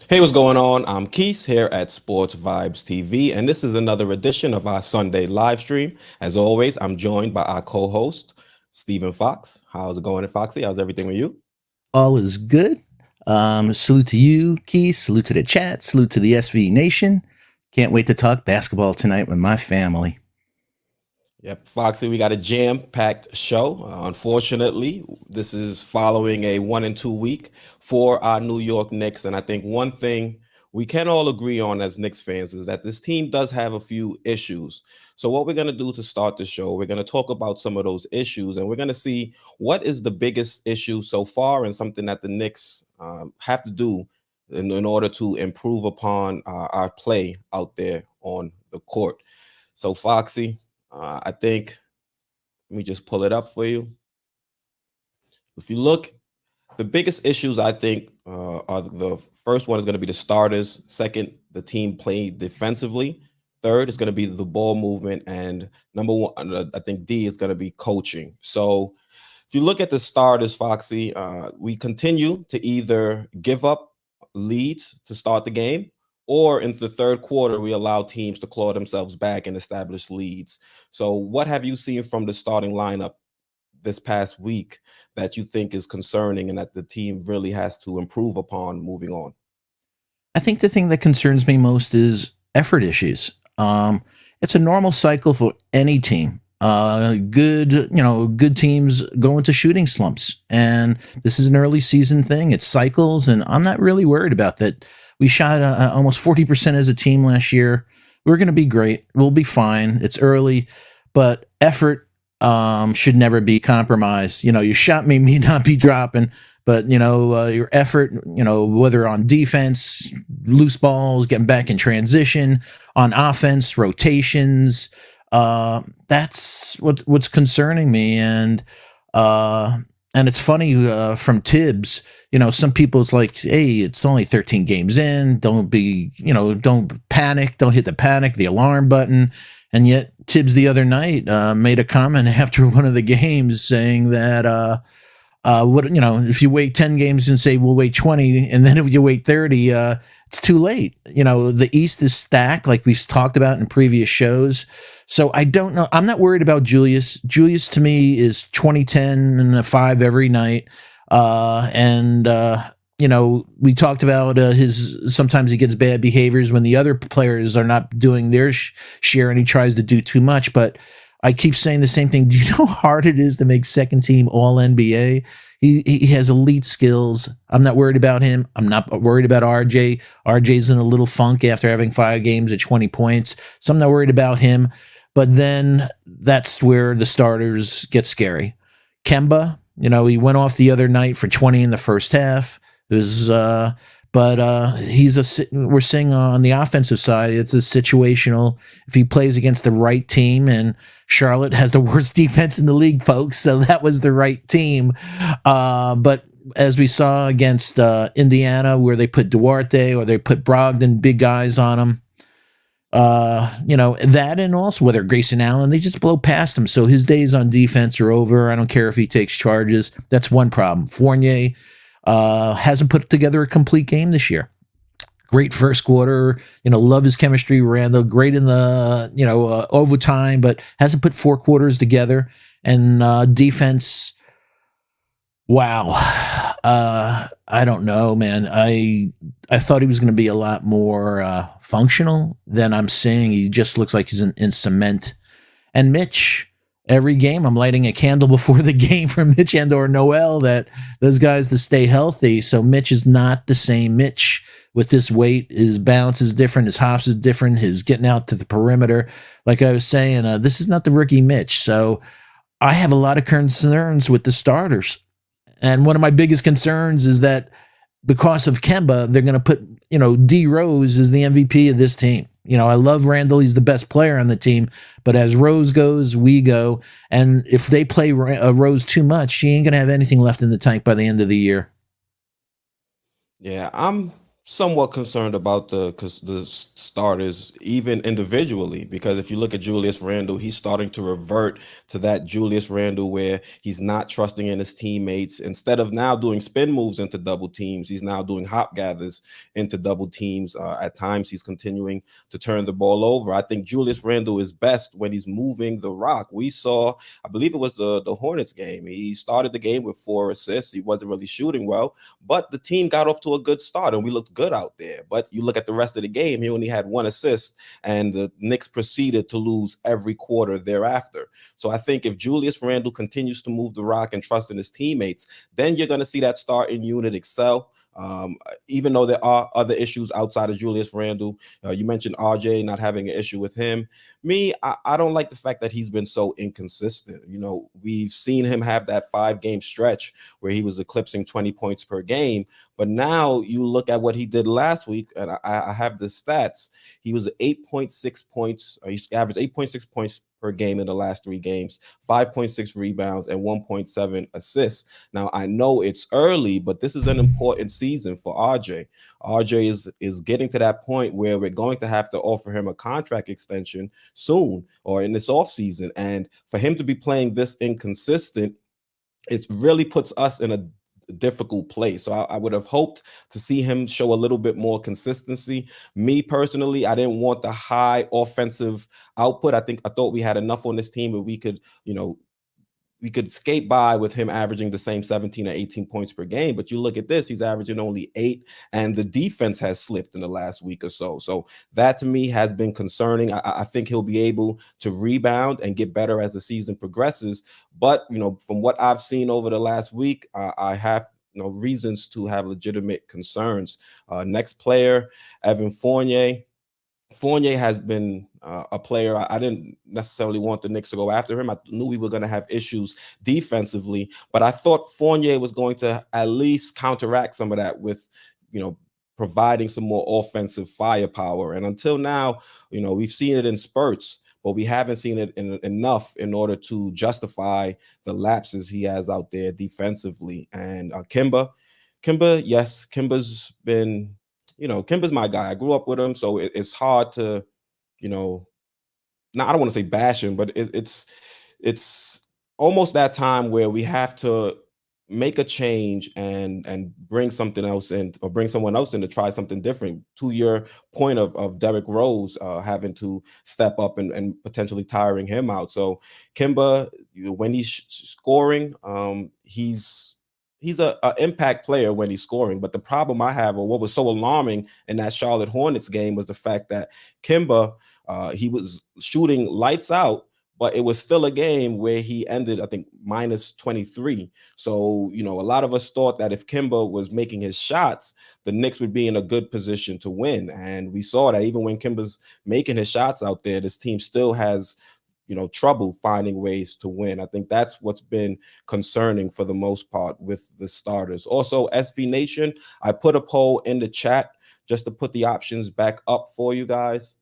Hey, what's going on? I'm Quis here at Sports Vibes TV, and this is another edition of our Sunday live stream. As always, I'm joined by our co-host, Steven Fox. How's it going, Foxy? How's everything with you? All is good. Salute to you, Keith. Salute to the chat. Salute to the SV Nation. Can't wait to talk basketball tonight with my family. Yep, Foxy, we got a jam-packed show. Unfortunately, this is following a 1-2 week for our New York Knicks, and I think one thing we can all agree on as Knicks fans is that this team does have a few issues. So what we're going to do to start the show, we're going to talk about some of those issues, and we're going to see what is the biggest issue so far and something that the Knicks have to do in order to improve upon our play out there on the court. So, Foxy, I think, let me just pull it up for you. If you look, the biggest issues I think are the first one is going to be the starters. Second, the team playing defensively. Third is going to be the ball movement, and number one, I think D is going to be coaching. So if you look at the starters, Foxy, we continue to either give up leads to start the game, or in the third quarter, we allow teams to claw themselves back and establish leads. So, what have you seen from the starting lineup this past week that you think is concerning and that the team really has to improve upon moving on? I think the thing that concerns me most is effort issues. It's a normal cycle for any team. Good teams go into shooting slumps, and this is an early season thing. It cycles, and I'm not really worried about that. We shot almost 40% as a team last year. We're going to be great. We'll be fine. It's early, but effort should never be compromised. Your shot may not be dropping, but your effort, whether on defense, loose balls, getting back in transition, on offense, rotations, that's what's concerning me. And it's funny from Tibbs. Some people, it's like, hey, it's only 13 games in. Don't panic. Don't hit the alarm button. And yet Tibbs the other night made a comment after one of the games saying that if you wait 10 games and say we'll wait 20, and then if you wait 30, it's too late. The East is stacked, like we've talked about in previous shows. So I don't know. I'm not worried about Julius. Julius to me is 2010 and a 5 every night. We talked about sometimes he gets bad behaviors when the other players are not doing their share and he tries to do too much. But I keep saying the same thing. Do you know how hard it is to make second team all NBA? He has elite skills. I'm not worried about him. I'm not worried about RJ. RJ's in a little funk after having 5 games at 20 points. So I'm not worried about him. But then that's where the starters get scary. Kemba, he went off the other night for 20 in the first half. It was, we're seeing on the offensive side, it's a situational. If he plays against the right team, and Charlotte has the worst defense in the league, folks, so that was the right team. But as we saw against Indiana, where they put Duarte or they put Brogdon, big guys on him, that, and also whether Grayson Allen, they just blow past him. So his days on defense are over. I don't care if he takes charges. That's one problem. Fournier hasn't put together a complete game this year. Great first quarter, love his chemistry. Randall, great in the, overtime, but hasn't put 4 quarters together. And defense, wow. I don't know, man. I thought he was going to be a lot more functional than I'm seeing. He just looks like he's in cement. And Mitch, every game I'm lighting a candle before the game for Mitch and or Noel, that those guys to stay healthy. So Mitch is not the same Mitch with this weight. His bounce is different. His hops is different. His getting out to the perimeter. Like I was saying, this is not the rookie Mitch. So I have a lot of concerns with the starters. And one of my biggest concerns is that because of Kemba, they're going to put, D Rose as the MVP of this team. I love Randall. He's the best player on the team. But as Rose goes, we go. And if they play Rose too much, she ain't going to have anything left in the tank by the end of the year. Yeah, I'm somewhat concerned about the starters even individually, because if you look at Julius Randle, he's starting to revert to that Julius Randle where he's not trusting in his teammates. Instead of now doing spin moves into double teams, he's now doing hop gathers into double teams. At times he's continuing to turn the ball over. I think Julius Randle is best when he's moving the rock. We saw, I believe it was the Hornets game, he started the game with 4 assists. He wasn't really shooting well, but the team got off to a good start and we looked good out there. But you look at the rest of the game, he only had 1 assist, and the Knicks proceeded to lose every quarter thereafter. So I think if Julius Randle continues to move the rock and trust in his teammates, then you're going to see that starting unit excel. Even though there are other issues outside of Julius Randle, you mentioned RJ not having an issue with him. I don't like the fact that he's been so inconsistent. We've seen him have that 5-game stretch where he was eclipsing 20 points per game. But now you look at what he did last week, and I have the stats. He was 8.6 points. He averaged 8.6 points per game in the last 3 games, 5.6 rebounds, and 1.7 assists. Now, I know it's early, but this is an important season for RJ. RJ is getting to that point where we're going to have to offer him a contract extension soon or in this offseason. And for him to be playing this inconsistent, it really puts us in a difficult place. So I would have hoped to see him show a little bit more consistency. Me personally, I didn't want the high offensive output. I thought we had enough on this team where we could, we could skate by with him averaging the same 17 or 18 points per game. But you look at this, he's averaging only 8, and the defense has slipped in the last week or so. So that to me has been concerning. I think he'll be able to rebound and get better as the season progresses. But, from what I've seen over the last week, I have reasons to have legitimate concerns. Next player, Evan Fournier. Fournier has been a player. I didn't necessarily want the Knicks to go after him. I knew we were going to have issues defensively, but I thought Fournier was going to at least counteract some of that with, providing some more offensive firepower. And until now, we've seen it in spurts, but we haven't seen it enough in order to justify the lapses he has out there defensively. And Kemba, yes, Kemba's been, Kemba's my guy. I grew up with him, so it's hard to, now I don't want to say bash him, but it's almost that time where we have to make a change and bring something else in, or bring someone else in to try something different. To your point of Derrick Rose having to step up and potentially tiring him out. So Kemba, when he's scoring, he's a impact player when he's scoring. But the problem I have, or what was so alarming in that Charlotte Hornets game, was the fact that Kemba, he was shooting lights out, but it was still a game where he ended, I think, minus 23. So, a lot of us thought that if Kemba was making his shots, the Knicks would be in a good position to win. And we saw that even when Kemba's making his shots out there, this team still has trouble finding ways to win. I think that's what's been concerning for the most part with the starters. Also, SV Nation, I put a poll in the chat just to put the options back up for you guys.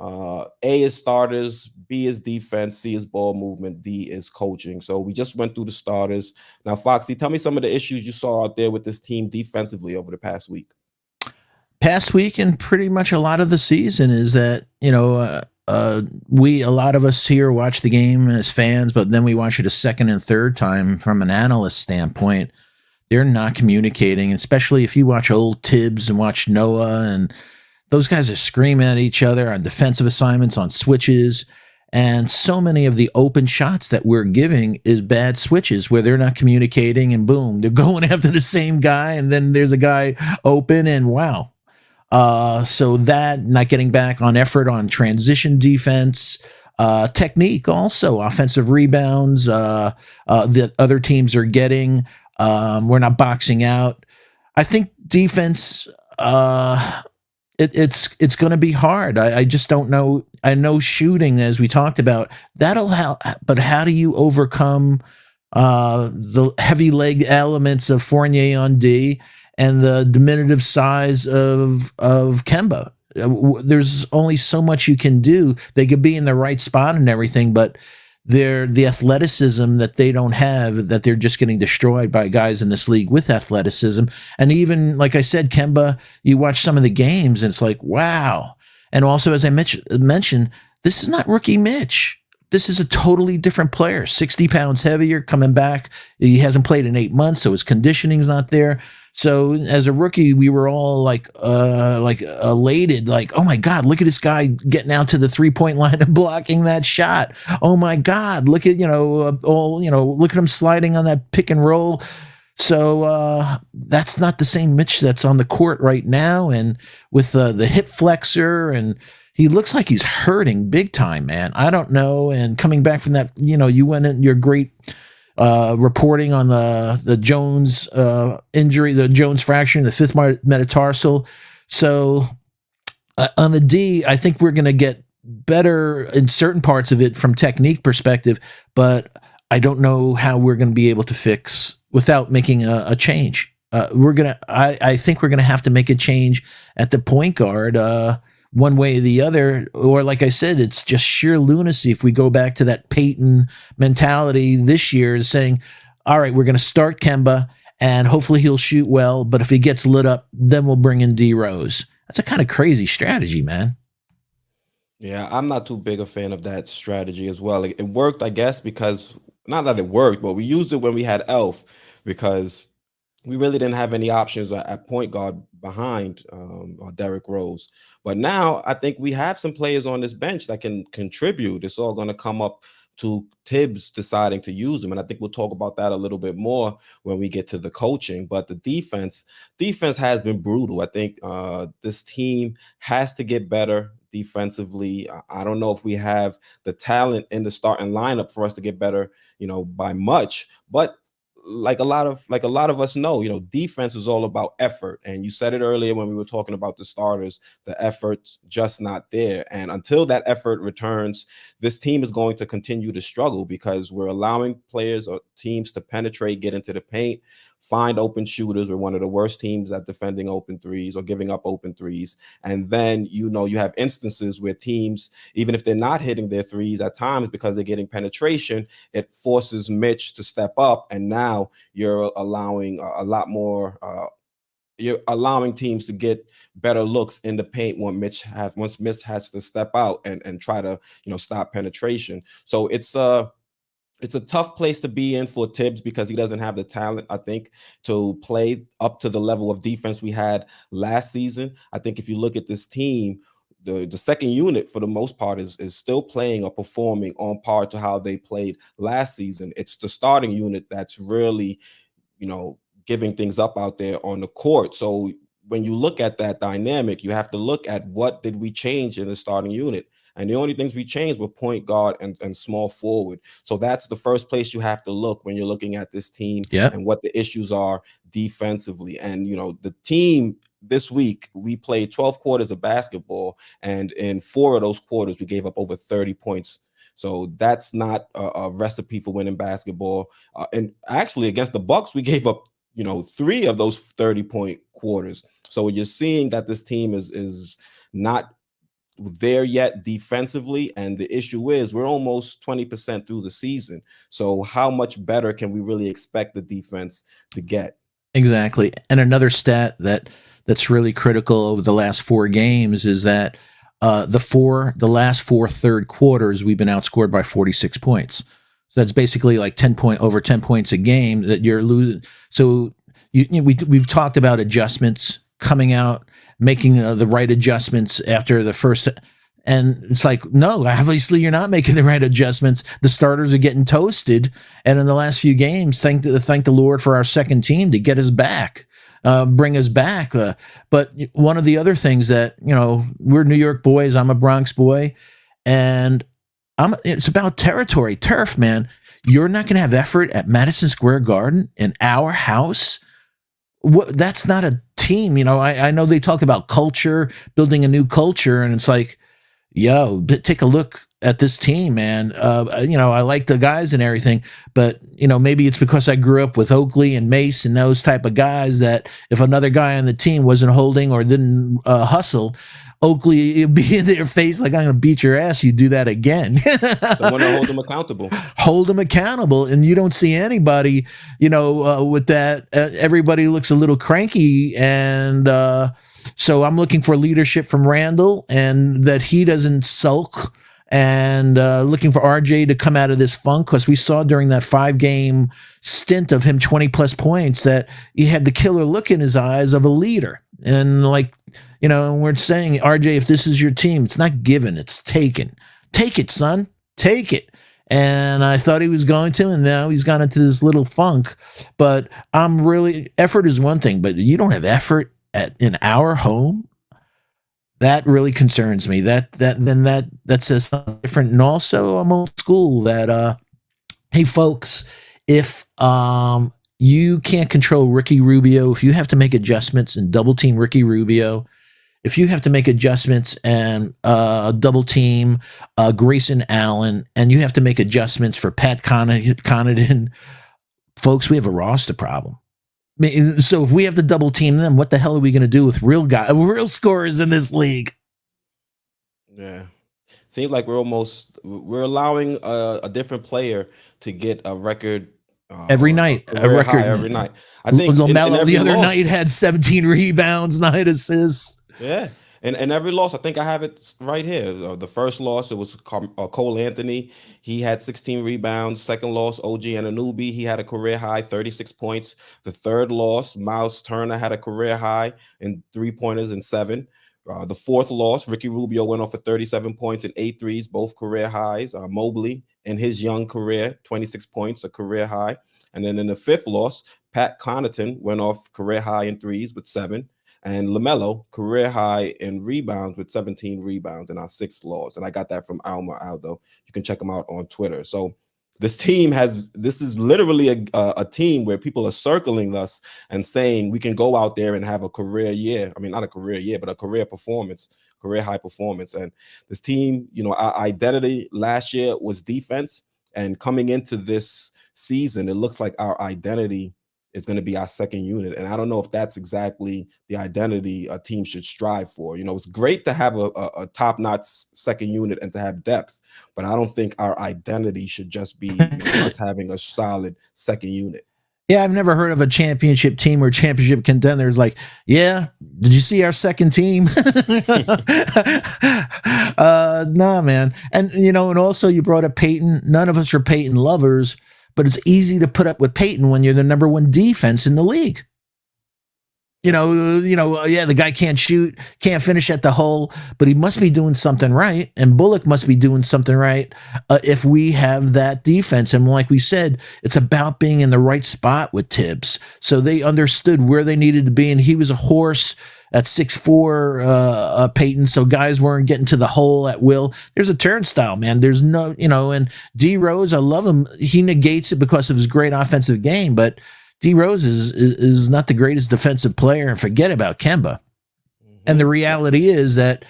A is starters, B is defense, C is ball movement, D is coaching. So we just went through the starters. Now, Foxy, tell me some of the issues you saw out there with this team defensively over the past week. Past week and pretty much a lot of the season is that, a lot of us here watch the game as fans, but then we watch it a second and third time from an analyst standpoint. They're not communicating, especially if you watch old Tibbs and watch Noah, and those guys are screaming at each other on defensive assignments, on switches. And so many of the open shots that we're giving is bad switches where they're not communicating, and boom, they're going after the same guy. And then there's a guy open, and wow. So that, not getting back on effort on transition defense, technique, also offensive rebounds, that other teams are getting. We're not boxing out. I think defense, it's going to be hard. I just don't know. I know shooting, as we talked about, that'll help, but how do you overcome the heavy leg elements of Fournier on D and the diminutive size of Kemba? There's only so much you can do. They could be in the right spot and everything, but the athleticism that they don't have, that they're just getting destroyed by guys in this league with athleticism. And even, like I said, Kemba, you watch some of the games and it's like, wow. And also, as I mentioned, this is not rookie Mitch. This is a totally different player, 60 pounds heavier, coming back. He hasn't played in 8 months, so his conditioning's not there. So as a rookie, we were all like elated, like, oh my God, look at this guy getting out to the 3-point line and blocking that shot. Oh my God, look at, look at him sliding on that pick and roll. So that's not the same Mitch that's on the court right now. And with the hip flexor, and he looks like he's hurting big time, man. I don't know. And coming back from that, you went in your great reporting on the Jones injury, the Jones fracture in the fifth metatarsal. So on the D, I think we're going to get better in certain parts of it from technique perspective, but I don't know how we're going to be able to fix without making a change. I think we're going to have to make a change at the point guard. one way or the other. Or like I said, it's just sheer lunacy if we go back to that Peyton mentality this year, is saying, all right, we're going to start Kemba and hopefully he'll shoot well, but if he gets lit up, then we'll bring in D Rose. That's a kind of crazy strategy, man. Yeah, I'm not too big a fan of that strategy as well. It worked, I guess, because not that it worked, but we used it when we had Elf because we really didn't have any options at point guard behind Derrick Rose. But now I think we have some players on this bench that can contribute. It's all going to come up to Tibbs deciding to use them. And I think we'll talk about that a little bit more when we get to the coaching. But the defense has been brutal. I think this team has to get better defensively. I don't know if we have the talent in the starting lineup for us to get better, by much, but like a lot of us know, defense is all about effort. And you said it earlier when we were talking about the starters, the effort's just not there. And until that effort returns, this team is going to continue to struggle because we're allowing players or teams to penetrate, get into the paint, find open shooters. We're one of the worst teams at defending open threes or giving up open threes. And then, you have instances where teams, even if they're not hitting their threes at times because they're getting penetration, it forces Mitch to step up. And now you're allowing a lot more. You're allowing teams to get better looks in the paint once Mitch has to step out and try to stop penetration. So it's a tough place to be in for Tibbs because he doesn't have the talent, I think, to play up to the level of defense we had last season. I think if you look at this team, the second unit for the most part is still playing or performing on par to how they played last season. It's the starting unit that's really, giving things up out there on the court. So when you look at that dynamic, you have to look at what did we change in the starting unit. And the only things we changed were point guard and small forward. So that's the first place you have to look when you're looking at this team and what the issues are defensively. And, the team this week, we played 12 quarters of basketball. And in 4 of those quarters, we gave up over 30 points. So that's not a recipe for winning basketball. And actually against the Bucks, we gave up, 3 of those 30-point quarters. So you're seeing that this team is not there yet defensively, and the issue is we're almost 20% through the season. So how much better can we really expect the defense to get? Exactly. And another stat that's really critical over the last 4 games is that the last 4 third quarters we've been outscored by 46 points. So that's basically like over 10 points a game that you're losing. So we've talked about adjustments coming out, making the right adjustments after the first, and it's like, no, obviously you're not making the right adjustments. The starters are getting toasted, and in the last few games, thank the Lord for our second team to get us back, bring us back. But one of the other things that we're New York boys, I'm a Bronx boy, and it's about turf, man. You're not going to have effort at Madison Square Garden in our house. That's not a team. I know they talk about culture, building a new culture, and it's like, take a look at this team, man. I like the guys and everything, but maybe it's because I grew up with Oakley and Mace and those type of guys that if another guy on the team wasn't holding or didn't hustle, Oakley, it'd be in their face like, I'm going to beat your ass. You do that again. Someone to hold them accountable. Hold them accountable. And you don't see anybody, with that. Everybody looks a little cranky. And so I'm looking for leadership from Randall and that he doesn't sulk, and looking for RJ to come out of this funk, because we saw during that 5-game stint of him 20+ points that he had the killer look in his eyes of a leader. And and we're saying, RJ, if this is your team, it's not given, it's taken. Take it, son. Take it. And I thought he was going to, and now he's gone into this little funk. But effort is one thing, but you don't have effort in our home. That really concerns me. That says something different. And also, I'm old school. That hey, folks, if you can't control Ricky Rubio, if you have to make adjustments and double team Ricky Rubio, if you have to make adjustments and double team Grayson Allen, and you have to make adjustments for Pat Connaughton, folks, we have a roster problem. So if we have to double team them, what the hell are we going to do with real scorers in this league? Yeah. Seems like we're allowing a different player to get a record, Every a night, a career high record. every night. I think in LaMelo the every other night loss, had 17 rebounds, 9 assists. yeah, and every loss, I think I have it right here. The first loss, it was Cole Anthony. He had 16 rebounds. Second loss, OG Anunoby. He had a career high, 36 points. The third loss, Miles Turner had a career high in 3-pointers and 7. The fourth loss, Ricky Rubio went off for 37 points and 8 threes, both career highs. Mobley in his young career, 26 points, a career high. And then in the fifth loss, Pat Connaughton went off career high in threes with 7. And LaMelo, career high in rebounds with 17 rebounds in our sixth loss. And I got that from Alma Aldo. You can check him out on Twitter. So this is literally a team where people are circling us and saying we can go out there and have a career year. I mean, not a career year, but a career performance, career high performance. And this team, our identity last year was defense. And coming into this season, it looks like our identity is going to be our second unit. And I don't know if that's exactly the identity a team should strive for. It's great to have a top-notch second unit and to have depth, but I don't think our identity should just be us having a solid second unit. Yeah, I've never heard of a championship team or championship contenders like, yeah, did you see our second team? Nah, man. And, and also you brought up Peyton. None of us are Peyton lovers, but it's easy to put up with Peyton when you're the number one defense in the league. Yeah, the guy can't shoot, can't finish at the hole, but he must be doing something right. And Bullock must be doing something right if we have that defense. And like we said, it's about being in the right spot with Tibbs. So they understood where they needed to be. And he was a horse at 6'4", Peyton. So guys weren't getting to the hole at will. There's a turnstile, man. There's no, and D Rose, I love him. He negates it because of his great offensive game, but D Rose is not the greatest defensive player, and forget about Kemba. Mm-hmm. And the reality is that,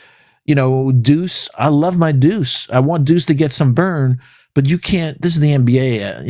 Deuce, I love my Deuce. I want Deuce to get some burn, but you can't. This is the NBA.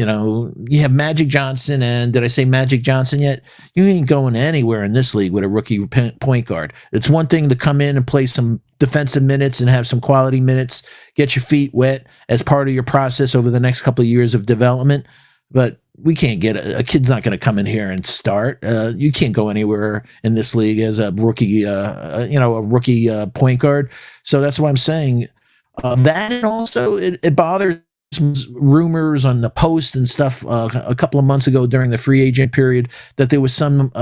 You have Magic Johnson, and did I say Magic Johnson yet? You ain't going anywhere in this league with a rookie point guard. It's one thing to come in and play some defensive minutes and have some quality minutes, get your feet wet as part of your process over the next couple of years of development, but we can't get a kid's not going to come in here and start. You can't go anywhere in this league as a rookie, a rookie point guard. So that's why I'm saying that. And also it bothers rumors on the Post and stuff a couple of months ago during the free agent period that there was some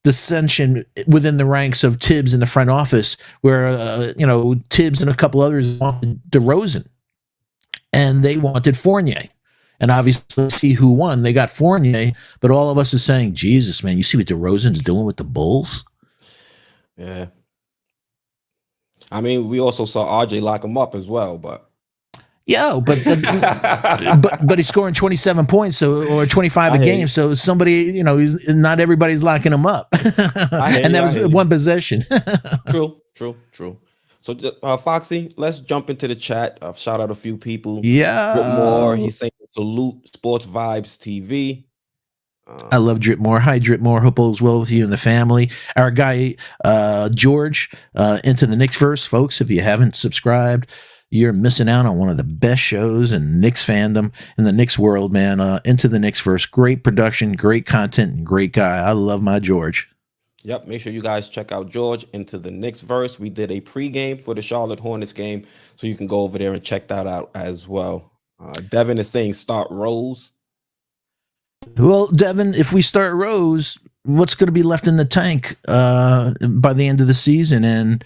dissension within the ranks of Tibbs in the front office where, Tibbs and a couple others wanted DeRozan and they wanted Fournier. And obviously, see who won. They got Fournier, but all of us are saying, Jesus, man, you see what DeRozan's doing with the Bulls? Yeah. I mean, we also saw RJ lock him up as well, but. Yeah, but he's scoring 27 points or 25 a game. So somebody, he's not everybody's locking him up. And that was one possession. True. So, Foxy, let's jump into the chat. I've shout out a few people. Yeah. Dripmore, he's saying salute Sports Vibes TV. I love Dripmore. Hi, Dripmore. Hope all's well with you and the family. Our guy, George, into the Knicks verse. Folks, if you haven't subscribed, you're missing out on one of the best shows in Knicks fandom, in the Knicks world, man. Into the Knicks verse. Great production, great content, and great guy. I love my George. Yep, make sure you guys check out George into the Knicks verse. We did a pregame for the Charlotte Hornets game, so you can go over there and check that out as well. Devin is saying start Rose. Well, Devin, if we start Rose, what's going to be left in the tank by the end of the season? And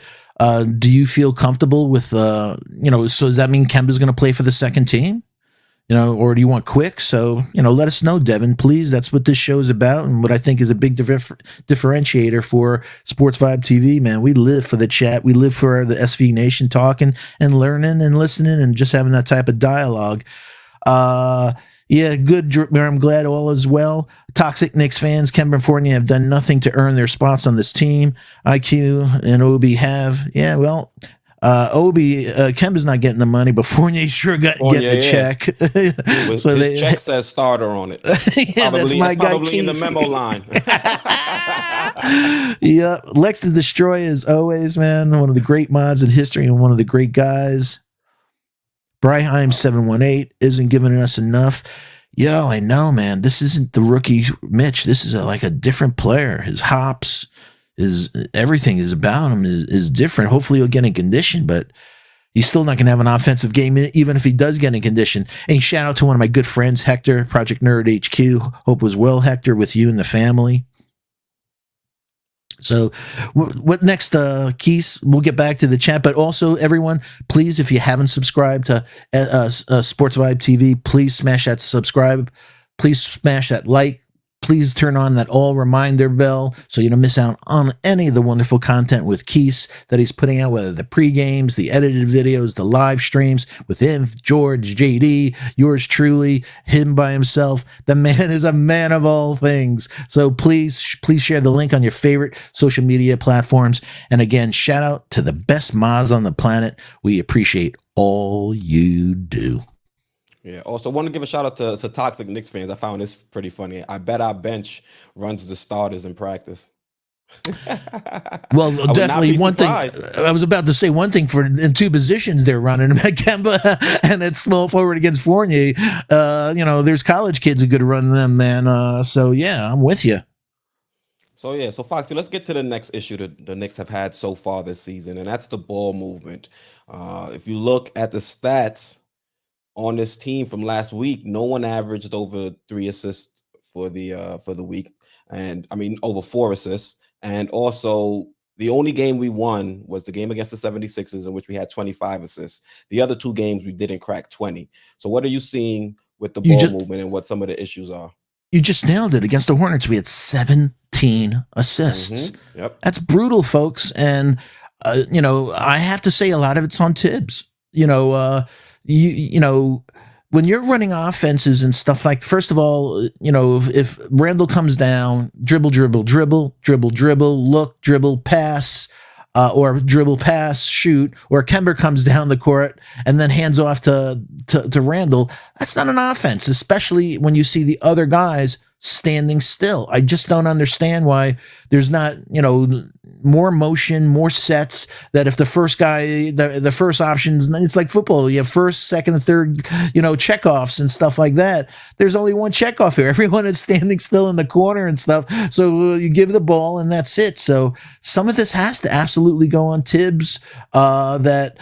do you feel comfortable with, so does that mean Kemba's going to play for the second team? Or do you want quick? So, let us know, Devin, please. That's what this show is about. And what I think is a big differentiator for Sports Vibe TV, man. We live for the chat. We live for the SV Nation talking and learning and listening and just having that type of dialogue. Yeah, good. I'm glad all is well. Toxic Knicks fans, Kemba and Fournier have done nothing to earn their spots on this team. IQ and OB have. Yeah, well, Obi Kemba's not getting the money, but Fournier's sure getting a check. So his check says starter on it. Yeah, that's my guy. Probably in the memo line. Yeah, Lex the Destroyer as always, man. One of the great mods in history and one of the great guys. Bryheim 718 isn't giving us enough. Yo, I know, man. This isn't the rookie Mitch. This is like a different player. His hops, his everything is about him is different. Hopefully he'll get in condition, but he's still not going to have an offensive game, even if he does get in condition. And shout out to one of my good friends, Hector, Project Nerd HQ. Hope was well, Hector, with you and the family. So what next, Quis? We'll get back to the chat, but also everyone, please, if you haven't subscribed to Sports Vibe TV, please smash that subscribe. Please smash that like. Please turn on that all reminder bell so you don't miss out on any of the wonderful content with Quis that he's putting out, whether the pre-games, the edited videos, the live streams with him, George, JD, yours truly, him by himself. The man is a man of all things. So please share the link on your favorite social media platforms. And again, shout out to the best mods on the planet. We appreciate all you do. Yeah. Also, want to give a shout out to Toxic Knicks fans. I found this pretty funny. I bet our bench runs the starters in practice. Well, definitely one thing. I was about to say one thing for in two positions they're running Kemba and it's small forward against Fournier. There's college kids who could run them, man. So yeah, I'm with you. So Foxy, let's get to the next issue that the Knicks have had so far this season, and that's the ball movement. If you look at the stats on this team from last week, no one averaged over 3 assists for the week, and I mean over 4 assists. And also, the only game we won was the game against the 76ers, in which we had 25 assists. The other 2 games we didn't crack 20. So what are you seeing with the ball movement and what some of the issues are? You just nailed it. Against the Hornets, we had 17 assists. Mm-hmm. Yep. That's brutal, folks. And I have to say a lot of it's on Tibbs. When you're running offenses and stuff like, first of all, if Randall comes down, dribble, look, dribble, pass, or dribble, pass, shoot, or Kemba comes down the court and then hands off to Randall, that's not an offense, especially when you see the other guys standing still. I just don't understand why there's not, more motion, more sets, that if the first guy, the first options, it's like football. You have first, second, third, checkoffs and stuff like that. There's only one checkoff here. Everyone is standing still in the corner and stuff. So you give the ball and that's it. So some of this has to absolutely go on Tibbs, that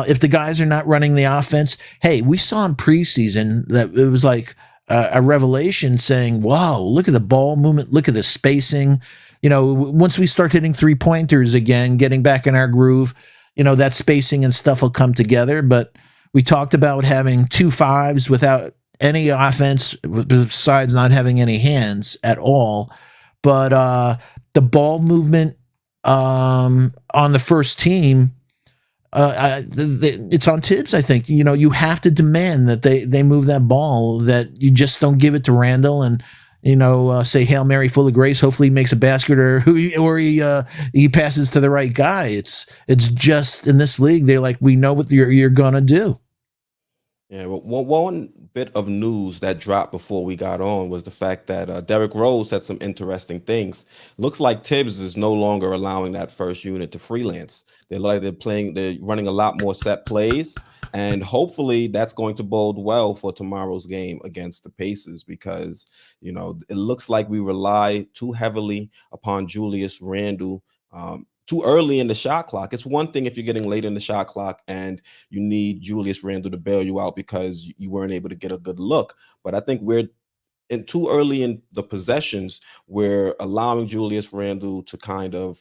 if the guys are not running the offense, hey, we saw in preseason that it was like a revelation saying, wow, look at the ball movement. Look at the spacing. Once we start hitting 3-pointers again, getting back in our groove, that spacing and stuff will come together. But we talked about having 2 5s without any offense, besides not having any hands at all. But the ball movement on the first team, it's on Tibbs, I think. You have to demand that they move that ball, that you just don't give it to Randall and say Hail Mary, full of grace. Hopefully he makes a basket or he passes to the right guy. It's just in this league, they're like, we know what you're gonna do. Yeah, well, one bit of news that dropped before we got on was the fact that Derrick Rose said some interesting things. Looks like Tibbs is no longer allowing that first unit to freelance. They're running a lot more set plays, and hopefully that's going to bode well for tomorrow's game against the Pacers, because it looks like we rely too heavily upon Julius Randle too early in the shot clock. It's one thing if you're getting late in the shot clock and you need Julius Randle to bail you out because you weren't able to get a good look. But I think we're too early in the possessions. We're allowing Julius Randle to kind of,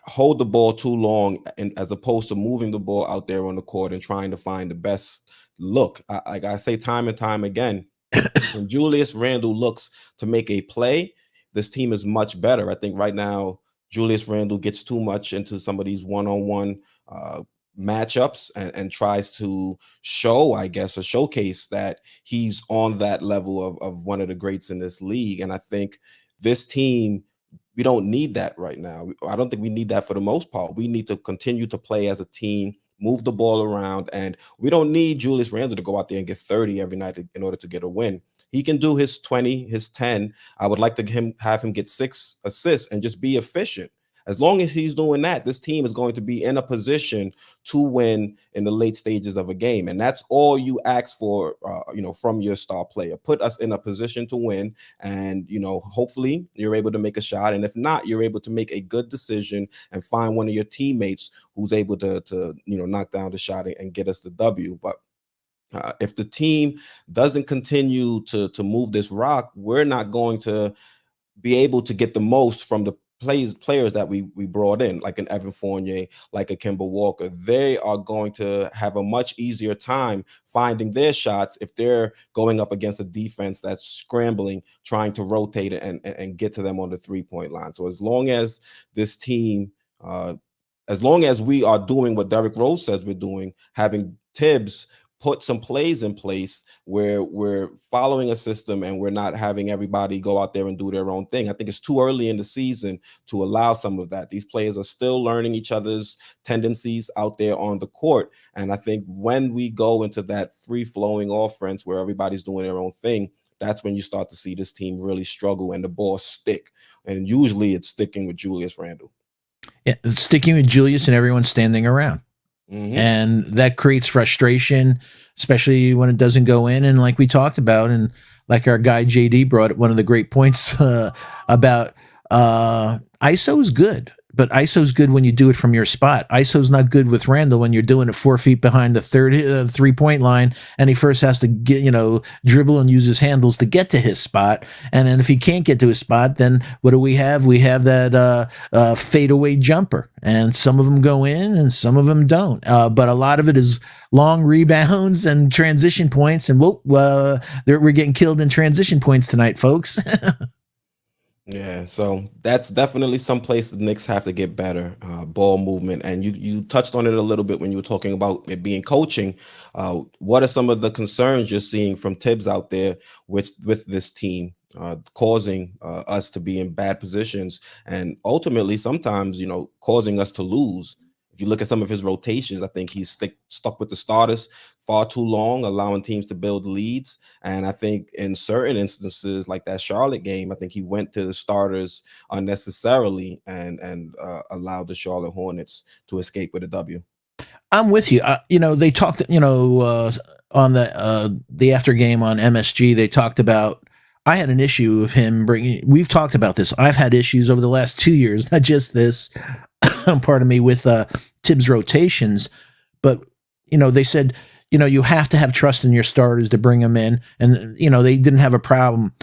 hold the ball too long, and as opposed to moving the ball out there on the court and trying to find the best look. Like I say time and time again, when Julius Randle looks to make a play, this team is much better. I think right now, Julius Randle gets too much into some of these one-on-one matchups and tries to show, I guess, or showcase that he's on that level of one of the greats in this league. And I think this team, we don't need that right now. I don't think we need that for the most part. We need to continue to play as a team, move the ball around, and we don't need Julius Randle to go out there and get 30 every night in order to get a win. He can do his 20, his 10. I would like to have him get 6 assists and just be efficient. As long as he's doing that, this team is going to be in a position to win in the late stages of a game. And that's all you ask for, from your star player. Put us in a position to win. And, hopefully you're able to make a shot. And if not, you're able to make a good decision and find one of your teammates who's able to knock down the shot and get us the W. But if the team doesn't continue to move this rock, we're not going to be able to get the most from the players that we brought in, like an Evan Fournier, like a Kemba Walker. They are going to have a much easier time finding their shots if they're going up against a defense that's scrambling, trying to rotate it and get to them on the 3-point line. So as long as this team, as long as we are doing what Derrick Rose says we're doing, having Tibbs put some plays in place where we're following a system and we're not having everybody go out there and do their own thing. I think it's too early in the season to allow some of that. These players are still learning each other's tendencies out there on the court. And I think when we go into that free-flowing offense where everybody's doing their own thing, that's when you start to see this team really struggle and the ball stick. And usually it's sticking with Julius Randle. Yeah, sticking with Julius and everyone standing around. Mm-hmm. And that creates frustration, especially when it doesn't go in. And like we talked about, and like our guy JD brought one of the great points about ISO is good, but ISO is good when you do it from your spot. ISO is not good with Randle when you're doing it 4 feet behind the 3-point line, and he first has to get dribble and use his handles to get to his spot. And then if he can't get to his spot, then what do we have? We have that fadeaway jumper, and some of them go in and some of them don't. But a lot of it is long rebounds and transition points. And we're getting killed in transition points tonight, folks. Yeah, so that's definitely some place the Knicks have to get better, ball movement. And you touched on it a little bit when you were talking about it being coaching. What are some of the concerns you're seeing from Tibbs out there with this team, causing us to be in bad positions and ultimately sometimes, causing us to lose? If you look at some of his rotations, I think he's stuck with the starters far too long, allowing teams to build leads. And I think in certain instances, like that Charlotte game, I think he went to the starters unnecessarily and allowed the Charlotte Hornets to escape with a W. I'm with you. They talked, on the after game on MSG, they talked about, I had an issue of him we've talked about this. I've had issues over the last 2 years, not just this, pardon me, with Tibbs rotations. But, they said, you have to have trust in your starters to bring them in. And, they didn't have a problem.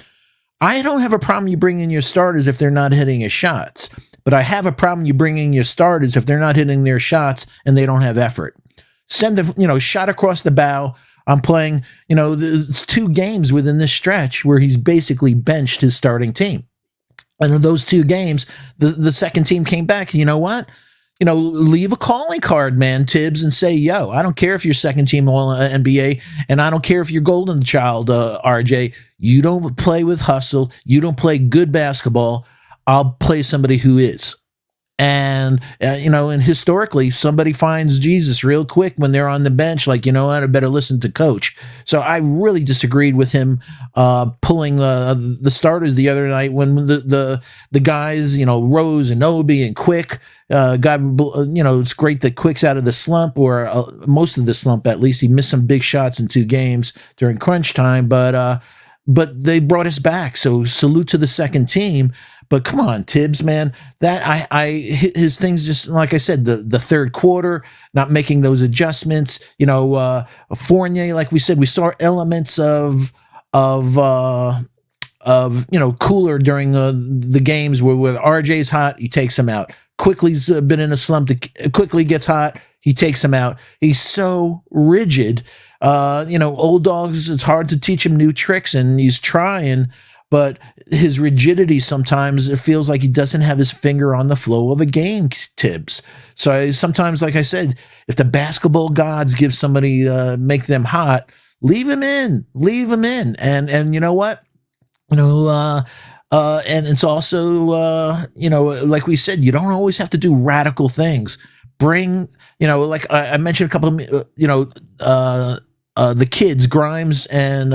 I don't have a problem you bring in your starters if they're not hitting his shots. But I have a problem you bring in your starters if they're not hitting their shots and they don't have effort. Send a, shot across the bow. I'm playing, it's 2 games within this stretch where he's basically benched his starting team. And in those 2 games, the second team came back. You know what? Leave a calling card, man, Tibbs, and say, yo, I don't care if you're second team all NBA, and I don't care if you're golden child, RJ. You don't play with hustle. You don't play good basketball. I'll play somebody who is. And, and historically, somebody finds Jesus real quick when they're on the bench, like, I better listen to coach. So I really disagreed with him pulling the starters the other night when the guys, Rose and Obi and Quick, it's great that Quick's out of the slump, or most of the slump at least. He missed some big shots in 2 games during crunch time, but they brought us back. So salute to the second team. But come on, Tibbs, man, that his things, just like I said, the third quarter, not making those adjustments, Fournier, like we said, we saw elements of cooler during the games where RJ's hot, he takes him out. Quickly's been in a slump, quickly gets hot, he takes him out. He's so rigid. Old dogs, it's hard to teach him new tricks, and he's trying, but his rigidity sometimes, it feels like he doesn't have his finger on the flow of a game, Tibbs. So sometimes, like I said, if the basketball gods give somebody, make them hot, leave him in. And you know what? And it's also, like we said, you don't always have to do radical things. Bring, like I mentioned a couple of, the kids, Grimes and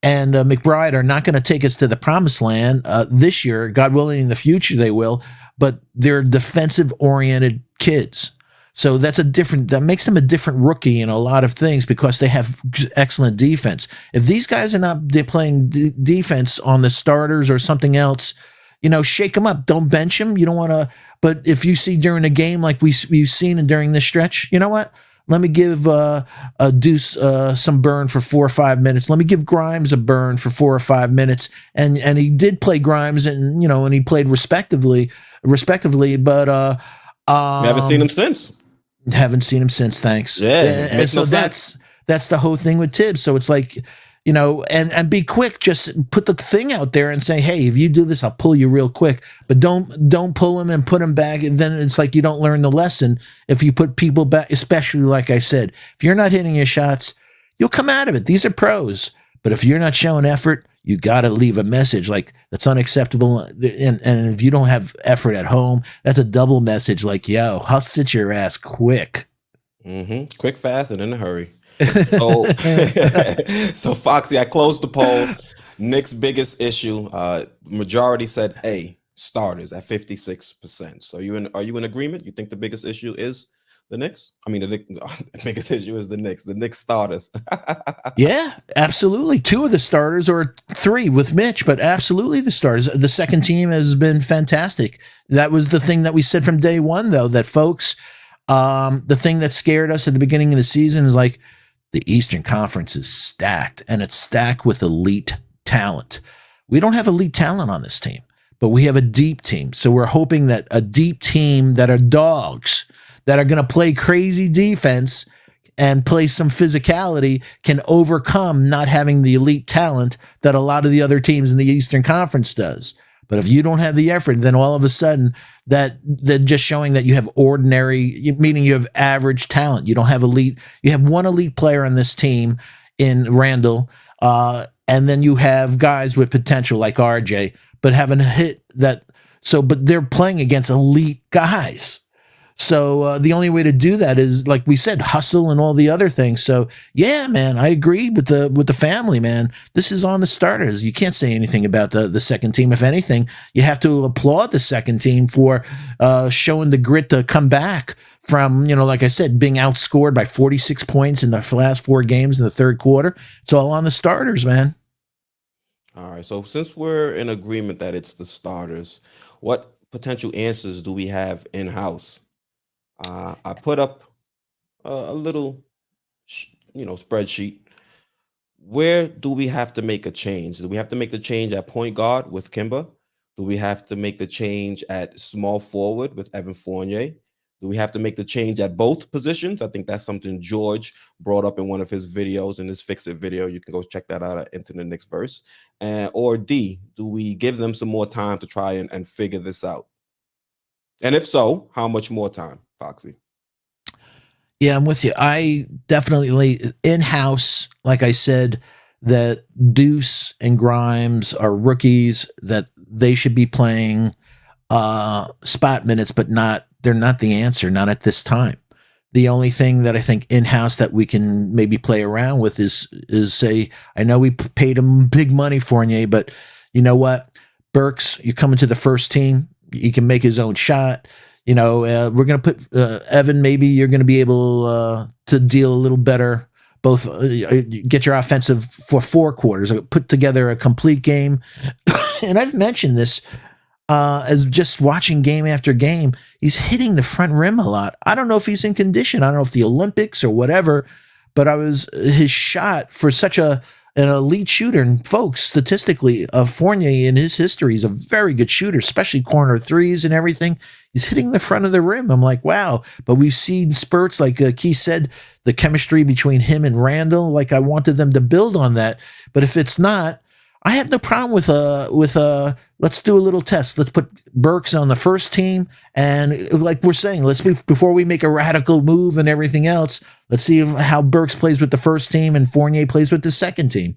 McBride are not going to take us to the promised land this year. God willing, in the future they will. But they're defensive-oriented kids. So that makes them a different rookie in a lot of things because they have excellent defense. If these guys are not playing defense on the starters or something else, shake them up. Don't bench them. You don't want to. But if you see during a game like we've seen during this stretch, you know what? Let me give a Deuce some burn for 4 or 5 minutes. Let me give Grimes a burn for 4 or 5 minutes. And he did play Grimes, and he played respectively. But haven't seen him since. Haven't seen him since. Thanks. Yeah, and so that's the whole thing with Tibbs. So it's like, and be quick. Just put the thing out there and say, hey, if you do this, I'll pull you real quick. But don't pull him and put him back. And then it's like you don't learn the lesson if you put people back. Especially like I said, if you're not hitting your shots, you'll come out of it. These are pros. But if you're not showing effort, you got to leave a message like that's unacceptable. And if you don't have effort at home, that's a double message. Like, yo, I'll sit your ass quick. Mm-hmm. Quick, fast, and in a hurry. So, so Foxy, I closed the poll. Knicks' biggest issue, majority said A, starters at 56%. So are you in agreement? You think the biggest issue is the Knicks? I mean, the biggest issue is the Knicks starters. Yeah, absolutely. 2 of the starters, or 3 with Mitch, but absolutely the starters. The second team has been fantastic. That was the thing that we said from day one, though, that folks, the thing that scared us at the beginning of the season is like the Eastern Conference is stacked, and it's stacked with elite talent. We don't have elite talent on this team, but we have a deep team. So we're hoping that a deep team that are dogs, that are going to play crazy defense and play some physicality, can overcome not having the elite talent that a lot of the other teams in the Eastern Conference does. But if you don't have the effort, then all of a sudden that just showing that you have ordinary, meaning you have average talent. You don't have elite. You have one elite player on this team in Randall, and then you have guys with potential like RJ, but haven't hit that. So, but they're playing against elite guys. So the only way to do that is, like we said, hustle and all the other things. So yeah, man, I agree with the family, man. This is on the starters. You can't say anything about the second team. If anything, you have to applaud the second team for showing the grit to come back from, like I said, being outscored by 46 points in the last 4 games in the third quarter. It's all on the starters, man. All right. So since we're in agreement that it's the starters, what potential answers do we have in-house? I put up a little, spreadsheet. Where do we have to make a change? Do we have to make the change at point guard with Kimba? Do we have to make the change at small forward with Evan Fournier? Do we have to make the change at both positions? I think that's something George brought up in one of his videos, in his Fix It video. You can go check that out at Into the Next Verse. Or D, do we give them some more time to try and figure this out? And if so, how much more time, Foxy? Yeah, I'm with you. I definitely in-house, like I said, that Deuce and Grimes are rookies, that they should be playing spot minutes, but they're not the answer, not at this time. The only thing that I think in-house that we can maybe play around with is say, I know we paid him big money, Fournier, but you know what? Burks, you're coming to the first team. He can make his own shot. We're going to put Evan, maybe you're going to be able to deal a little better, both get your offensive for 4 quarters, put together a complete game. And I've mentioned this as just watching game after game, he's hitting the front rim a lot. I don't know if he's in condition. I don't know if the Olympics or whatever, but his shot for such an elite shooter, and folks, statistically, Fournier in his history is a very good shooter, especially corner threes and everything. He's hitting the front of the rim. I'm like, wow. But we've seen spurts, like Quis said, the chemistry between him and Randall. Like, I wanted them to build on that. But if it's not, I have no problem with let's do a little test. Let's put Burks on the first team, and like we're saying, before we make a radical move and everything else, let's see how Burks plays with the first team and Fournier plays with the second team.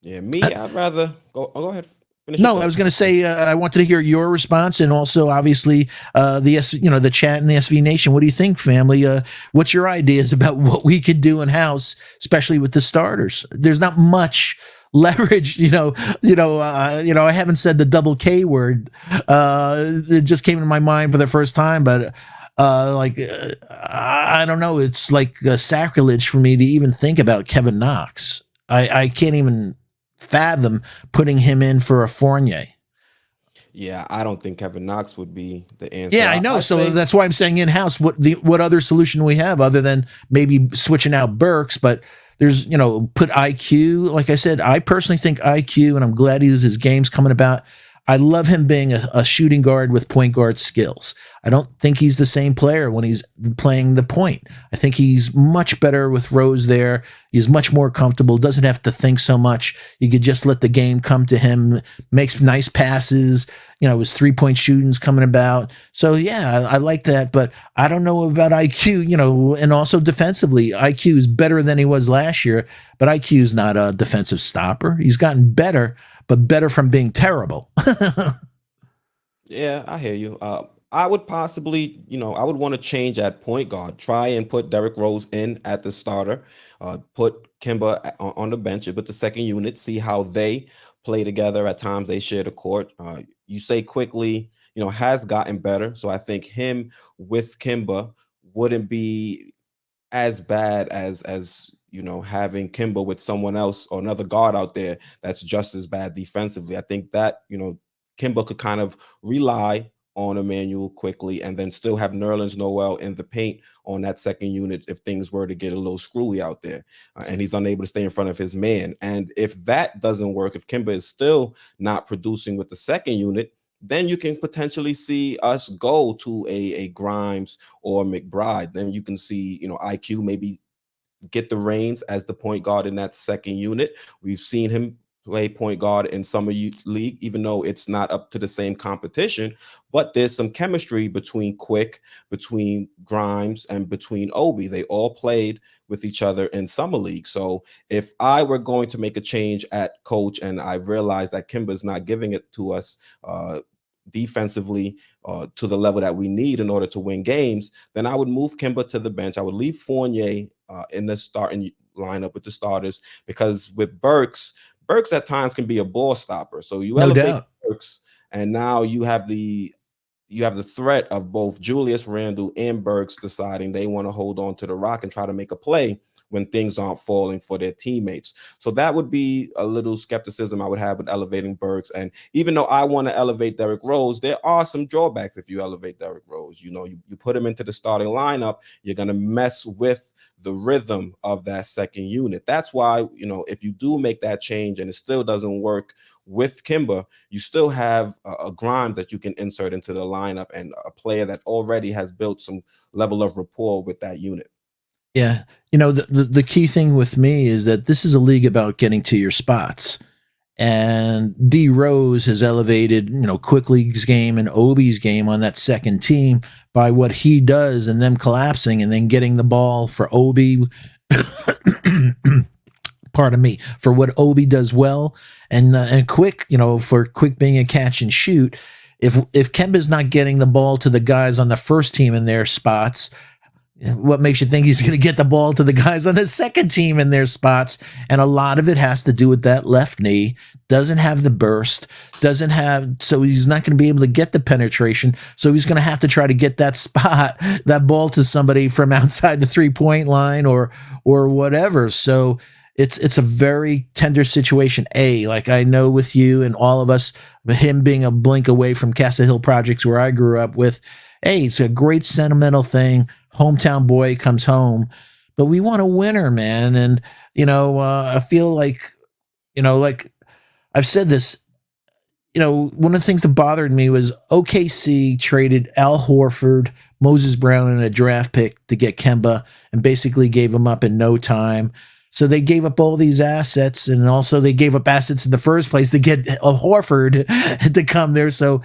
Yeah, I'd rather go. Oh, go ahead, Finish your No, I thought. was going to say I wanted to hear your response, and also obviously the chat in the SV Nation. What do you think, family? What's your ideas about what we could do in house, especially with the starters? There's not much leverage. I haven't said the double K word. It just came to my mind for the first time, but I don't know. It's like a sacrilege for me to even think about Kevin Knox. I can't even fathom putting him in for a Fournier. Yeah, I don't think Kevin Knox would be the answer. Yeah, I know. I'd So say that's why I'm saying in house. What other solution do we have other than maybe switching out Burks? But there's put IQ. Like I said, I personally think IQ, and I'm glad his game's coming about. I love him being a shooting guard with point guard skills. I don't think he's the same player when he's playing the point. I think he's much better with Rose there. He's much more comfortable, doesn't have to think so much. You could just let the game come to him, makes nice passes. His 3-point shooting's coming about. So, yeah, I like that. But I don't know about IQ, and also defensively. IQ is better than he was last year, but IQ is not a defensive stopper. He's gotten better, but better from being terrible. yeah, I hear you. I would possibly, I would want to change at point guard. Try and put Derrick Rose in at the starter. Put Kimba on the bench with the second unit. See how they play together. At times they share the court. You say quickly, has gotten better. So I think him with Kimba wouldn't be as bad as having Kimba with someone else or another guard out there that's just as bad defensively. I think that Kimba could kind of rely on Emmanuel quickly and then still have Nerlens Noel in the paint on that second unit if things were to get a little screwy out there and he's unable to stay in front of his man. And if that doesn't work, if Kimba is still not producing with the second unit, then you can potentially see us go to a Grimes or McBride. Then you can see, IQ maybe get the reins as the point guard in that second unit. We've seen him play point guard in summer youth league, even though it's not up to the same competition, but there's some chemistry between between Grimes, and between Obi. They all played with each other in summer league. So if I were going to make a change at coach and I realized that Kimba's not giving it to us defensively to the level that we need in order to win games, then I would move Kimba to the bench. I would leave Fournier in the starting lineup with the starters, because with Burks at times can be a ball stopper. So you No elevate doubt. Burks, and now you have the threat of both Julius Randle and Burks deciding they want to hold on to the rock and try to make a play when things aren't falling for their teammates. So that would be a little skepticism I would have with elevating Burks. And even though I want to elevate Derrick Rose, there are some drawbacks if you elevate Derrick Rose. You put him into the starting lineup, you're going to mess with the rhythm of that second unit. That's why, if you do make that change and it still doesn't work with Kimba, you still have a Grimes that you can insert into the lineup and a player that already has built some level of rapport with that unit. Yeah. The key thing with me is that this is a league about getting to your spots. And D Rose has elevated, Quickly's game and Obi's game on that second team by what he does and them collapsing and then getting the ball for Obi. Pardon me, for what Obi does well, and Quick, for Quick being a catch and shoot. If Kemba's not getting the ball to the guys on the first team in their spots, what makes you think he's going to get the ball to the guys on the second team in their spots? And a lot of it has to do with that left knee. Doesn't have the burst, so he's not going to be able to get the penetration. So he's going to have to try to get that ball to somebody from outside the 3-point line or whatever. So it's a very tender situation. Like I know with you and all of us, him being a blink away from Castle Hill Projects where I grew up with, it's a great sentimental thing. Hometown boy comes home, but we want a winner, man. And, I feel like I've said this, one of the things that bothered me was OKC traded Al Horford, Moses Brown, and a draft pick to get Kemba and basically gave him up in no time. So they gave up all these assets, and also they gave up assets in the first place to get Horford to come there. So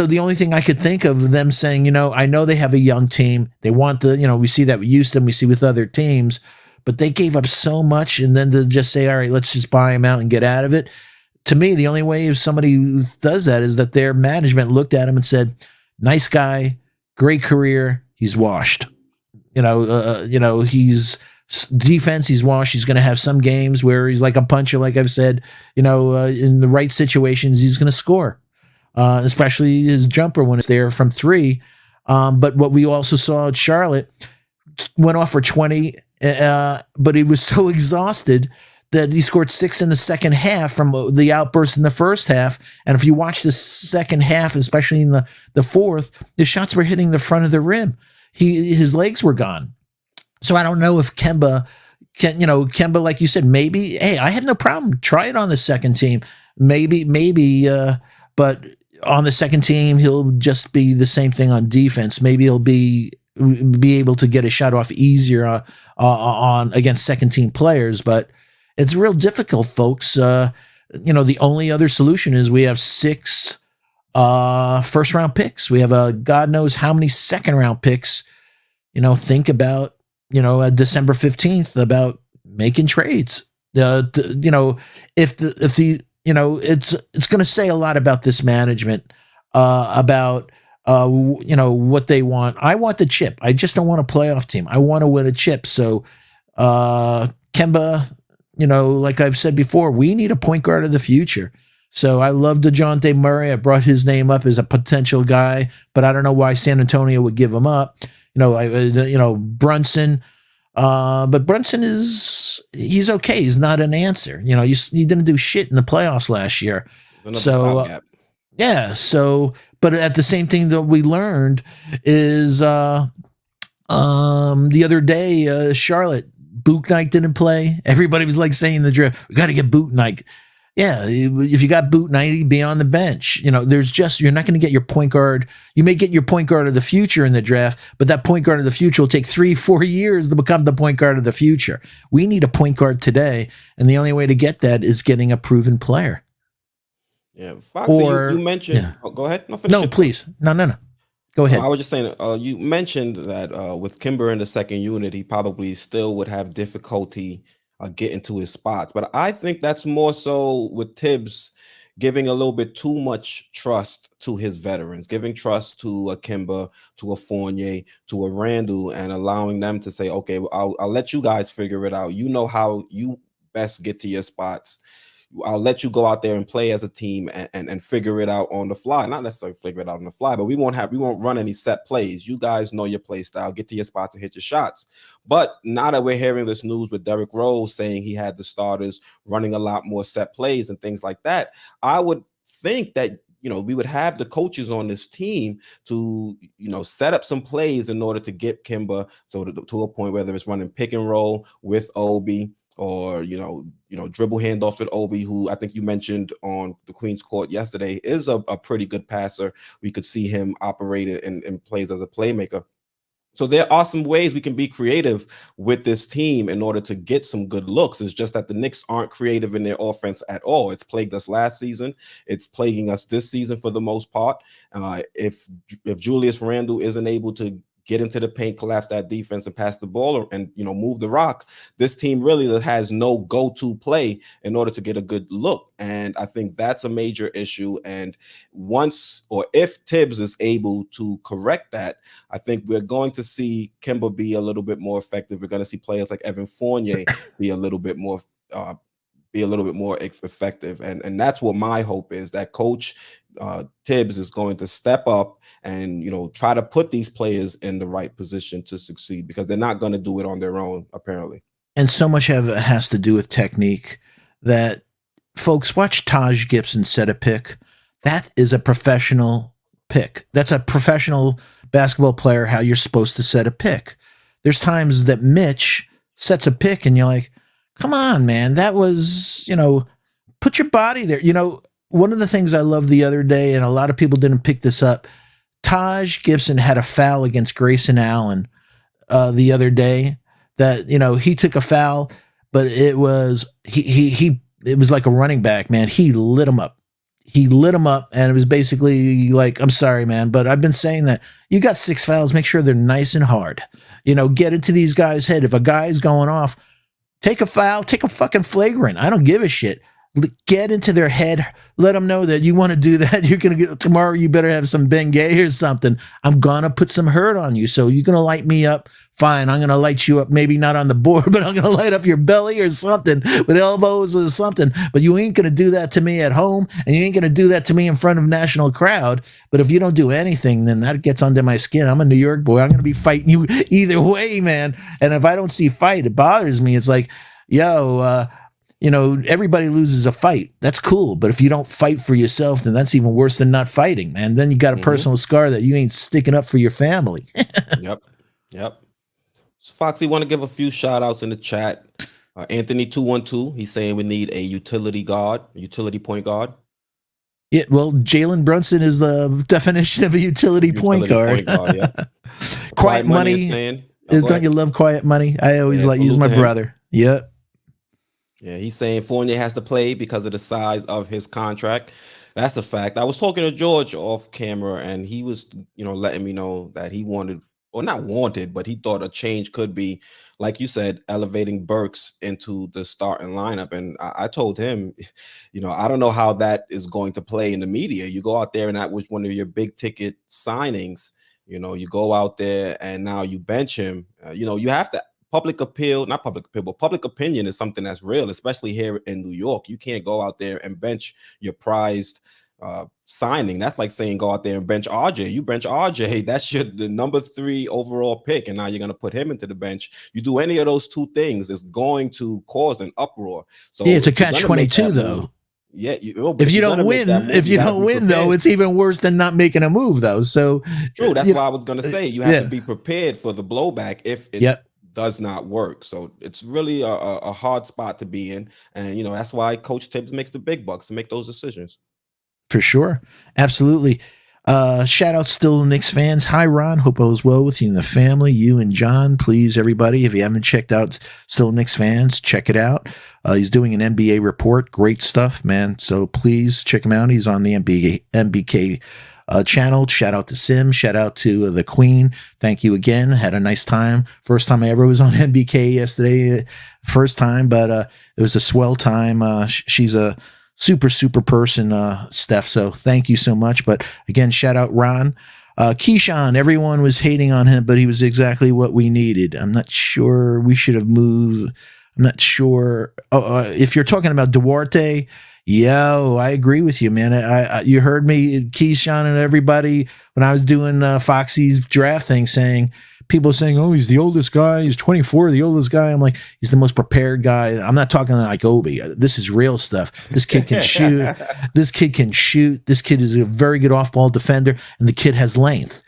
the only thing I could think of them saying, I know they have a young team. They want we see that with Houston, we see with other teams, but they gave up so much. And then to just say, all right, let's just buy him out and get out of it. to me, the only way if somebody does that is that their management looked at him and said, "Nice guy, great career, he's washed." He's defense, he's washed. He's going to have some games where he's like a puncher, like I've said. In the right situations, he's going to score, especially his jumper when it's there from three. But what we also saw at Charlotte, went off for 20, but he was so exhausted that he scored 6 in the second half from the outburst in the first half. And if you watch the second half, especially in the fourth, the shots were hitting the front of the rim. His legs were gone. So I don't know if Kemba, like you said, maybe, hey, I had no problem. Try it on the second team. Maybe, but on the second team, he'll just be the same thing on defense. Maybe he'll be able to get a shot off easier on against second team players, but it's real difficult, folks. The only other solution is we have 6 first round picks. We have God knows how many second round picks. Think about December 15th about making trades. It's going to say a lot about this management, about what they want. I want the chip. I just don't want a playoff team. I want to win a chip. So Kemba, like I've said before, we need a point guard of the future. So I love DeJounte Murray. I brought his name up as a potential guy, but I don't know why San Antonio would give him up. Brunson. But Brunson he's okay. He's not an answer. He didn't do shit in the playoffs last year. So but at the same thing that we learned is the other day, Charlotte, Bouknight didn't play. Everybody was like saying in the draft, we got to get Bouknight. Yeah, if you got Bouknight, he'd be on the bench. You're not going to get your point guard. You may get your point guard of the future in the draft, but that point guard of the future will take 3-4 years to become the point guard of the future. We need a point guard today, and the only way to get that is getting a proven player. Yeah, Foxy, you mentioned. Yeah. Oh, go ahead. No, please. No. Go ahead. I was just saying. You mentioned that with Kimber in the second unit, he probably still would have difficulty getting to his spots. But I think that's more so with Tibbs giving a little bit too much trust to his veterans, giving trust to a Kimber, to a Fournier, to a Randall, and allowing them to say, okay, I'll let you guys figure it out. You know how you best get to your spots. I'll let you go out there and play as a team and figure it out on the fly. Not necessarily figure it out on the fly, but we won't run any set plays. You guys know your play style. Get to your spots and hit your shots. But now that we're hearing this news with Derrick Rose saying he had the starters running a lot more set plays and things like that, I would think that we would have the coaches on this team to set up some plays in order to get Kimber to a point, whether it's running pick and roll with Obi, or dribble handoffs with Obi, who I think you mentioned on the Queen's Court yesterday is a pretty good passer. We could see him operate in plays as a playmaker. So there are some ways we can be creative with this team in order to get some good looks. It's just that the Knicks aren't creative in their offense at all. It's plagued us last season. It's plaguing us this season for the most part. If Julius Randle isn't able to get into the paint, collapse that defense, and pass the ball, and move the rock, this team really has no go-to play in order to get a good look. And I think that's a major issue. And if Tibbs is able to correct that, I think we're going to see Kemba be a little bit more effective. We're going to see players like Evan Fournier be a little bit more effective. And that's what my hope is, that Coach Tibbs is going to step up and try to put these players in the right position to succeed, because they're not going to do it on their own, apparently. And so much has to do with technique that, folks, watch Taj Gibson set a pick. That is a professional pick. That's a professional basketball player, how you're supposed to set a pick. There's times that Mitch sets a pick and you're like, come on, man, that was, put your body there. One of the things I loved the other day, and a lot of people didn't pick this up, Taj Gibson had a foul against Grayson Allen the other day that, he took a foul, but it was, it was like a running back, man. He lit him up. And it was basically like, I'm sorry, man, but I've been saying that you got 6 fouls, make sure they're nice and hard. Get into these guys' head. If a guy's going off, take a foul, take a fucking flagrant. I don't give a shit. Get into their head. Let them know that you want to do that. You're going to get tomorrow. You better have some Bengay or something. I'm going to put some hurt on you. So you're going to light me up. Fine. I'm going to light you up. Maybe not on the board, but I'm going to light up your belly or something with elbows or something. But you ain't going to do that to me at home. And you ain't going to do that to me in front of a national crowd. But if you don't do anything, then that gets under my skin. I'm a New York boy. I'm going to be fighting you either way, man. And if I don't see fight, it bothers me. It's like, yo, everybody loses a fight. That's cool. But if you don't fight for yourself, then that's even worse than not fighting, man. Then you got a personal scar that you ain't sticking up for your family. Yep. So Foxy, want to give a few shout outs in the chat. Anthony 212, he's saying we need a utility point guard. Yeah, well, Jalen Brunson is the definition of a utility point guard. Yeah. Quiet Money is saying, don't you love Quiet Money? I always use my brother. Yep. Yeah, he's saying Fournier has to play because of the size of his contract. That's a fact. I was talking to George off camera, and he was, letting me know that he wanted, or not wanted, but he thought a change could be, like you said, elevating Burks into the starting lineup. And I told him, I don't know how that is going to play in the media. You go out there, and that was one of your big ticket signings. You go out there, and now you bench him. You have to. Public opinion is something that's real, especially here in New York. You can't go out there and bench your prized signing. That's like saying go out there and bench RJ. You bench RJ, that's the number 3 overall pick, and now you're going to put him into the bench. You do any of those two things, it's going to cause an uproar. So yeah, it's a catch-22 though. Yeah, if you don't win, though, it's even worse than not making a move, though. So true. That's why I was going to say you have to be prepared for the blowback if it does not work. So it's really a hard spot to be in, and that's why Coach Tibbs makes the big bucks to make those decisions. For sure, absolutely. Shout out still Knicks fans. Hi Ron, hope all is well with you and the family. You and John, please, everybody. If you haven't checked out Still Knicks fans, check it out. He's doing an NBA report, great stuff, man. So please check him out. He's on the MBK channel. Shout out to Sim. Shout out to the Queen. Thank you again. Had a nice time. First time I ever was on MBK yesterday. First time, but it was a swell time. She's a super person, Steph. So thank you so much. But again, shout out Ron. Keyshawn, everyone was hating on him, but he was exactly what we needed. I'm not sure we should have moved. I'm not sure. If you're talking about Duarte, I agree with you, man. You heard me, Keyshawn, and everybody when I was doing Foxy's draft thing, people saying, "Oh, he's the oldest guy. He's 24, the oldest guy." I'm like, he's the most prepared guy. I'm not talking like Obi. This is real stuff. This kid can shoot. This kid can shoot. This kid is a very good off-ball defender, and the kid has length.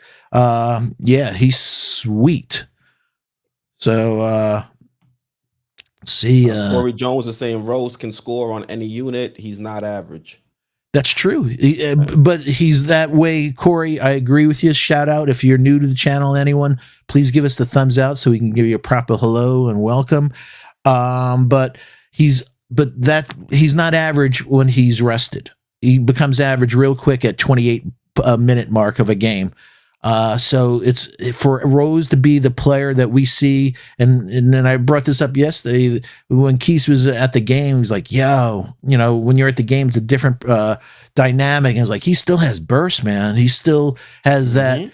He's sweet. So. See, Corey Jones is saying Rose can score on any unit. He's not average. That's true, but he's that way, Corey. I agree with you. Shout out if you're new to the channel. Anyone, please give us the thumbs out so we can give you a proper hello and welcome. But he's not average when he's rested. He becomes average real quick at 28 minute mark of a game. So it's for Rose to be the player that we see. And then I brought this up yesterday when Quis was at the game. He's like, when you're at the game, it's a different dynamic. And it's like, he still has burst, man. He still has that.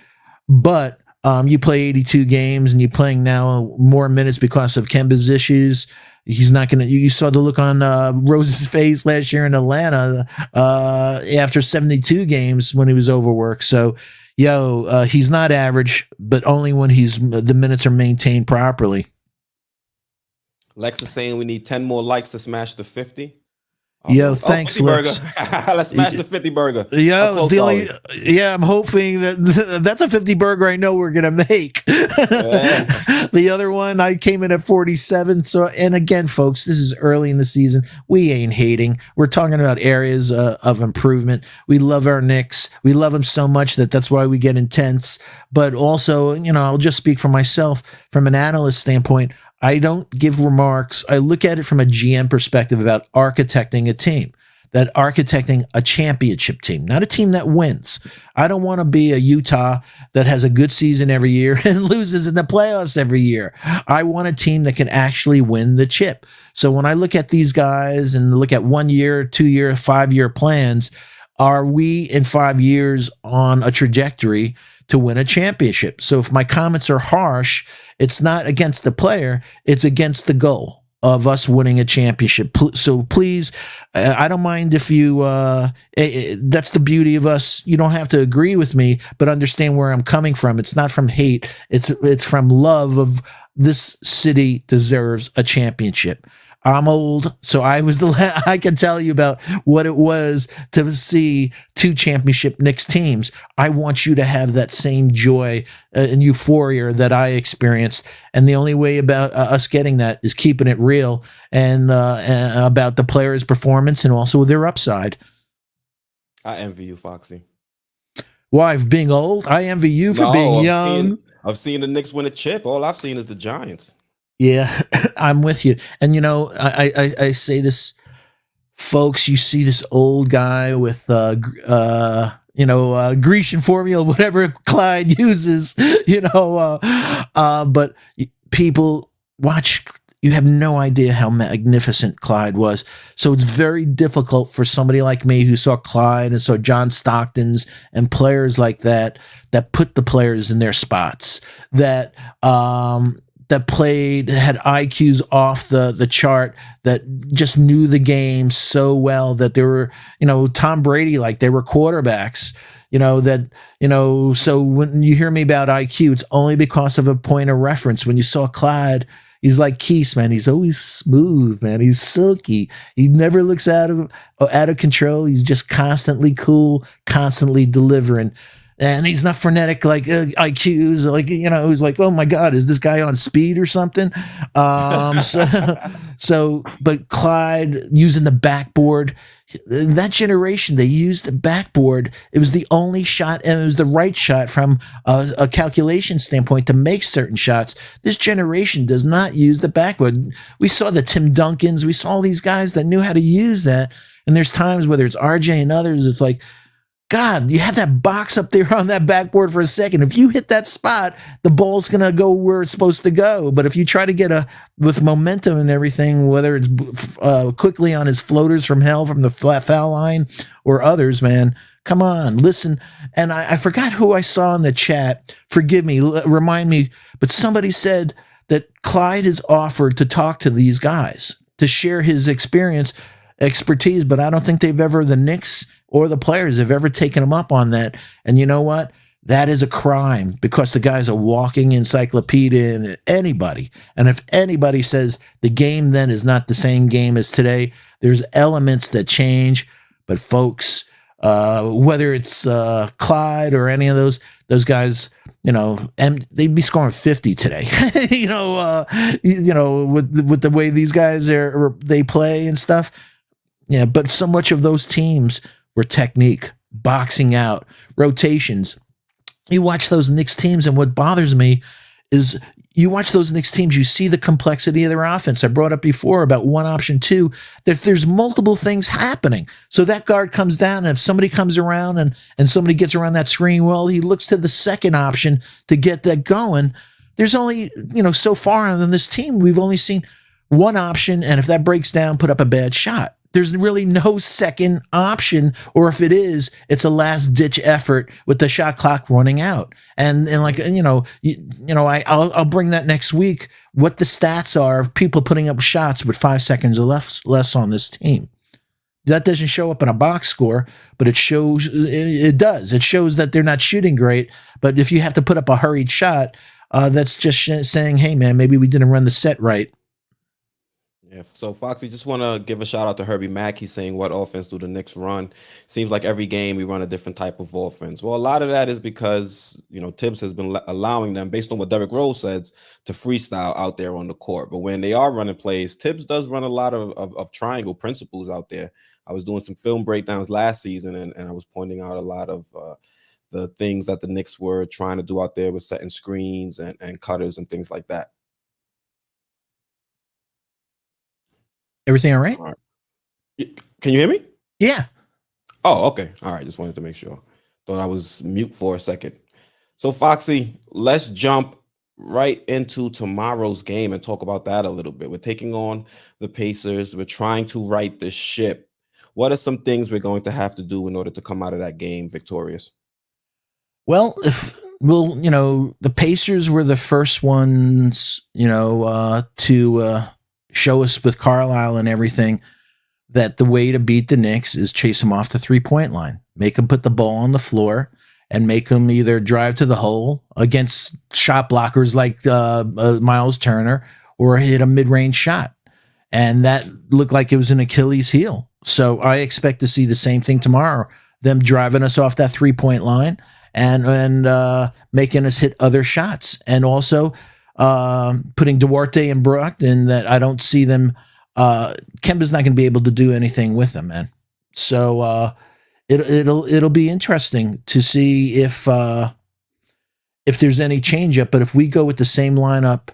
But you play 82 games and you're playing now more minutes because of Kemba's issues. He's not going to, you saw the look on Rose's face last year in Atlanta after 72 games when he was overworked. So, he's not average, but only when the minutes are maintained properly. Lex is saying we need 10 more likes to smash the 50. Thanks, Lex. Let's smash the 50 burger. It's the only. I'm hoping that's a 50 burger I know we're gonna make. The other one, I came in at 47. So, and again, folks, this is early in the season. We ain't hating. We're talking about areas of improvement. We love our Knicks. We love them so much that's why we get intense. But also, I'll just speak for myself from an analyst standpoint. I don't give remarks. I look at it from a GM perspective about architecting a team. that architecting a championship team, not a team that wins. I don't want to be a Utah that has a good season every year and loses in the playoffs every year. I want a team that can actually win the chip. So when I look at these guys and look at 1 year, 2 year, 5 year plans, are we in 5 years on a trajectory to win a championship? So if my comments are harsh, it's not against the player, it's against the goal of us winning a championship. So please, I don't mind if you, that's the beauty of us. You don't have to agree with me, but understand where I'm coming from. It's not from hate. It's from love of this city deserves a championship. I'm old, so I can tell you about what it was to see 2 championship Knicks teams. I want you to have that same joy and euphoria that I experienced. And the only way about us getting that is keeping it real and about the players' performance and also their upside. I envy you, Foxy. Why, being old? I envy you for being young. I've seen the Knicks win a chip. All I've seen is the Giants. Yeah, I'm with you. And I say this, folks. You see this old guy with Grecian formula, whatever Clyde uses. But people watch. You have no idea how magnificent Clyde was. So it's very difficult for somebody like me who saw Clyde and saw John Stockton's and players like that put the players in their spots, that played, had IQs off the chart, that just knew the game so well that they were, Tom Brady, like they were quarterbacks, so when you hear me about IQ, it's only because of a point of reference. When you saw Clyde, he's like Quis, man. He's always smooth, man. He's silky. He never looks out of control. He's just constantly cool, constantly delivering. And he's not frenetic like IQs, like, who's like, oh my God, is this guy on speed or something? But Clyde using the backboard, that generation, they used the backboard. It was the only shot, and it was the right shot from a calculation standpoint to make certain shots. This generation does not use the backboard. We saw the Tim Duncans. We saw all these guys that knew how to use that. And there's times, whether it's RJ and others, it's like, God, you have that box up there on that backboard for a second. If you hit that spot, the ball's going to go where it's supposed to go. But if you try to get with momentum and everything, whether it's quickly on his floaters from hell from the flat foul line or others, man, come on, listen. And I forgot who I saw in the chat. Forgive me, remind me. But somebody said that Clyde has offered to talk to these guys, to share his expertise, but I don't think the Knicks or the players have ever taken him up on that. And you know what? That is a crime, because the guy's a walking encyclopedia and anybody. And if anybody says the game then is not the same game as today, there's elements that change. But folks, whether it's Clyde or any of those guys, and they'd be scoring 50 today, with the way these guys they play and stuff. Yeah, but so much of those teams were technique, boxing out, rotations. You watch those Knicks teams, and what bothers me is you watch those Knicks teams, you see the complexity of their offense. I brought up before about 1 option 2, that there's multiple things happening. So that guard comes down, and if somebody comes around and somebody gets around that screen, well, he looks to the second option to get that going. There's only, so far on this team, we've only seen 1 option, and if that breaks down, put up a bad shot. There's really no second option, or if it is, it's a last-ditch effort with the shot clock running out. And like, I'll bring that next week, what the stats are of people putting up shots with 5 seconds or less on this team. That doesn't show up in a box score, but it shows, it does. It shows that they're not shooting great, but if you have to put up a hurried shot, that's just saying, hey, man, maybe we didn't run the set right. Yeah, so Foxy, just want to give a shout out to Herbie Mack. He's saying, what offense do the Knicks run? Seems like every game we run a different type of offense. Well, a lot of that is because, Tibbs has been allowing them, based on what Derrick Rose says, to freestyle out there on the court. But when they are running plays, Tibbs does run a lot of triangle principles out there. I was doing some film breakdowns last season, and I was pointing out a lot of the things that the Knicks were trying to do out there with setting screens and cutters and things like that. Everything all right? Can you hear me? Yeah. Oh, okay. All right. Just wanted to make sure. Thought I was mute for a second. So, Foxy, let's jump right into tomorrow's game and talk about that a little bit. We're taking on the Pacers. We're trying to right the ship. What are some things we're going to have to do in order to come out of that game victorious? Well, if the Pacers were the first ones, to show us with Carlisle and everything that the way to beat the Knicks is chase them off the 3-point line, make them put the ball on the floor, and make them either drive to the hole against shot blockers like Miles Turner or hit a mid-range shot. And that looked like it was an Achilles heel. So I expect to see the same thing tomorrow, them driving us off that 3-point line and making us hit other shots. And also putting Duarte and Brockton that I don't see them. Kemba's not going to be able to do anything with them, man. So it'll be interesting to see if there's any change up. But if we go with the same lineup,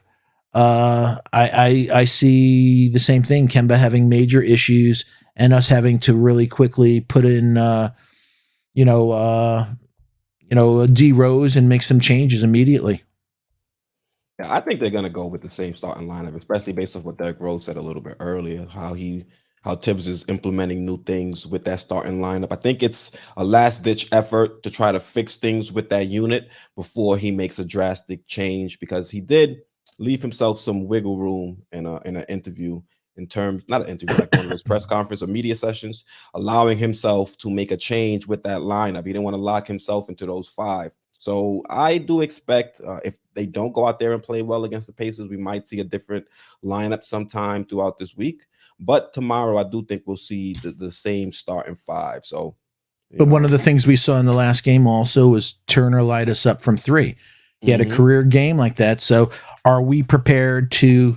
I see the same thing. Kemba having major issues and us having to really quickly put in D Rose and make some changes immediately. Yeah, I think they're going to go with the same starting lineup, especially based off what Derek Rose said a little bit earlier, how Tibbs is implementing new things with that starting lineup. I think it's a last ditch effort to try to fix things with that unit before he makes a drastic change, because he did leave himself some wiggle room in an interview, not an interview, like one of those press conference or media sessions, allowing himself to make a change with that lineup. He didn't want to lock himself into those five. So I do expect if they don't go out there and play well against the Pacers, we might see a different lineup sometime throughout this week. But tomorrow, I do think we'll see the same starting five. So, but one of the things we saw in the last game also was Turner light us up from three. He had a career game like that. So are we prepared to,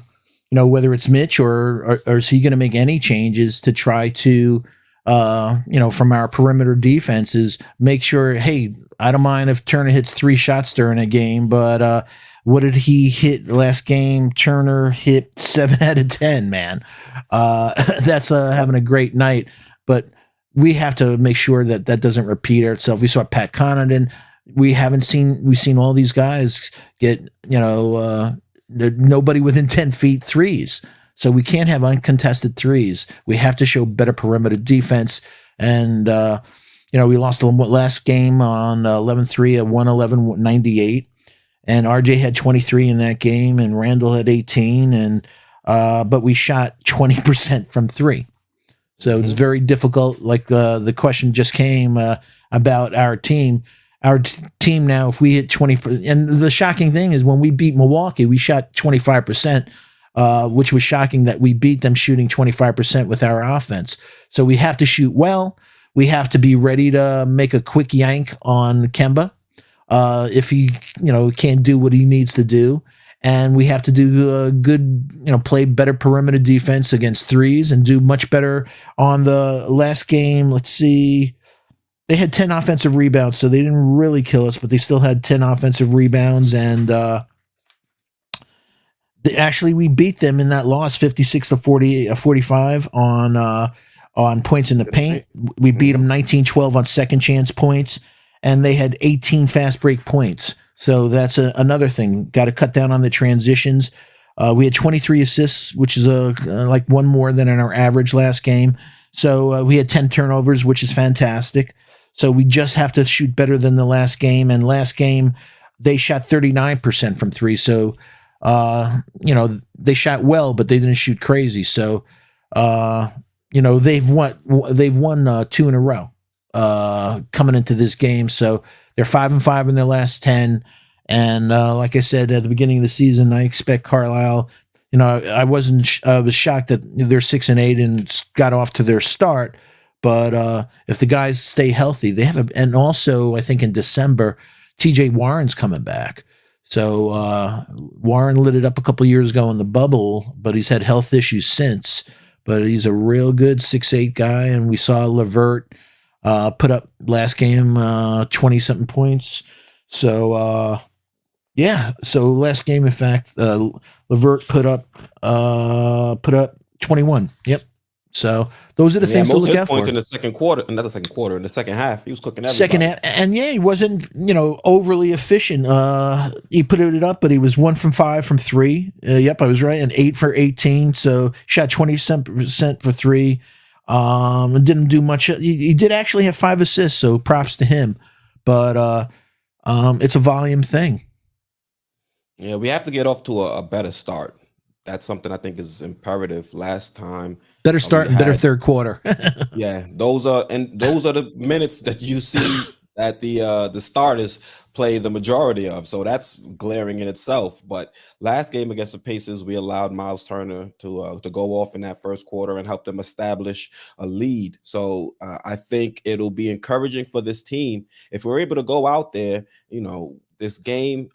whether it's Mitch or is he going to make any changes to try to, from our perimeter defenses, make sure, hey, I don't mind if Turner hits 3 shots during a game, but what did he hit last game? Turner hit 7 out of 10, man. That's having a great night, but we have to make sure that doesn't repeat itself. We saw Pat Connaughton. We've seen all these guys get, nobody within 10 feet threes. So we can't have uncontested threes. We have to show better perimeter defense. And, we lost the last game on 11-3 at 111-98. And RJ had 23 in that game and Randall had 18. But we shot 20% from 3. So it's very difficult. Like the question just came about our team. Our team now, if we hit 20%, and the shocking thing is when we beat Milwaukee, we shot 25%, which was shocking that we beat them shooting 25% with our offense. So we have to shoot well. We have to be ready to make a quick yank on Kemba if he, can't do what he needs to do. And we have to do good, play better perimeter defense against threes and do much better on the last game. Let's see. They had 10 offensive rebounds, so they didn't really kill us, but they still had 10 offensive rebounds. And we beat them in that loss 56-45 on points in the paint. We beat them 19-12 on second chance points, and they had 18 fast break points. So that's another thing. Got to cut down on the transitions. We had 23 assists, which is like one more than in our average last game. So we had 10 turnovers, which is fantastic. So we just have to shoot better than the last game. And last game, they shot 39% from 3. So, they shot well, but they didn't shoot crazy. So, they've won 2 in a row coming into this game. So they're 5-5 in their last 10. And like I said at the beginning of the season, I expect Carlisle. I was shocked that they're 6-8 and got off to their start. But if the guys stay healthy, they have and also I think in December, TJ Warren's coming back. So Warren lit it up a couple years ago in the bubble, but he's had health issues since. But he's a real good 6'8" guy, and we saw Levert put up last game 20-something points. So so last game, in fact, Levert put up 21. Yep, So those are the And yeah, things to most of look his out points for. in the second quarter, another second quarter, in the second half, he was cooking Second everybody. half, and yeah, he wasn't overly efficient. He put it up, but he was 1 from 5 from three. Yep, I was right, and 8 for 18. So shot 20% for three. Didn't do much. He did actually have 5 assists, so props to him. But it's a volume thing. Yeah, we have to get off to a better start. That's something I think is imperative. Last time Better we start and better had, third quarter. yeah, those are the minutes that you see that the starters play the majority of. So that's glaring in itself. But last game against the Pacers, we allowed Miles Turner to go off in that first quarter and help them establish a lead. So I think it'll be encouraging for this team if we're able to go out there. This game.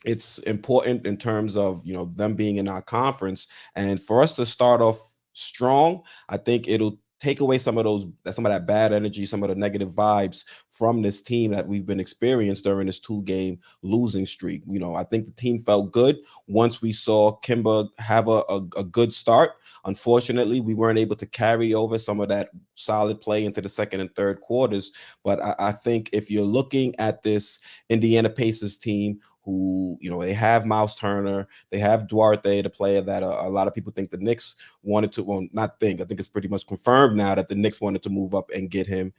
It's important in terms of them being in our conference, and for us to start off strong, I think it'll take away some of that bad energy, some of the negative vibes from this team that we've been experienced during this 2-game losing streak. I think the team felt good once we saw Kimba have a good start. Unfortunately, we weren't able to carry over some of that solid play into the second and third quarters. But I think if you're looking at this Indiana Pacers team, who they have Miles Turner, they have Duarte, the player that a lot of people think the Knicks wanted to. Well, not think. I think it's pretty much confirmed now that the Knicks wanted to move up and get him.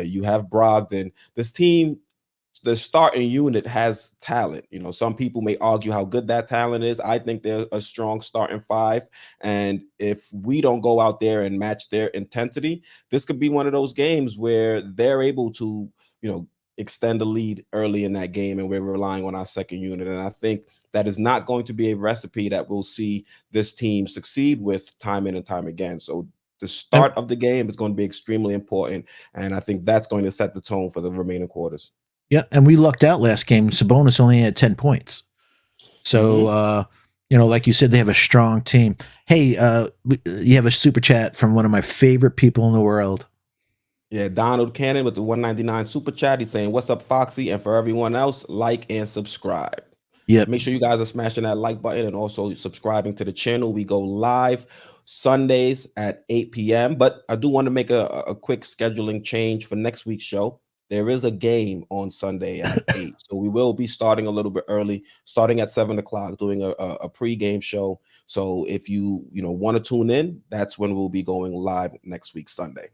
You have Brogdon. This team, the starting unit has talent. Some people may argue how good that talent is. I think they're a strong starting five, and if we don't go out there and match their intensity, this could be one of those games where they're able to, extend the lead early in that game, and we're relying on our second unit. And I think that is not going to be a recipe that we'll see this team succeed with time in and time again. So the start of the game is going to be extremely important, and I think that's going to set the tone for the remaining quarters. Yeah, and we lucked out last game. Sabonis only had 10 points. So, like you said, they have a strong team. Hey, you have a super chat from one of my favorite people in the world. Yeah, Donald Cannon with the 199 super chat. He's saying, "What's up, Foxy?" And for everyone else, like and subscribe. Yeah, make sure you guys are smashing that like button and also subscribing to the channel. We go live Sundays at 8 p.m. But I do want to make a quick scheduling change for next week's show. There is a game on Sunday at 8. So we will be starting a little bit early, starting at 7 o'clock, doing a pregame show. So if you want to tune in, that's when we'll be going live next week, Sunday.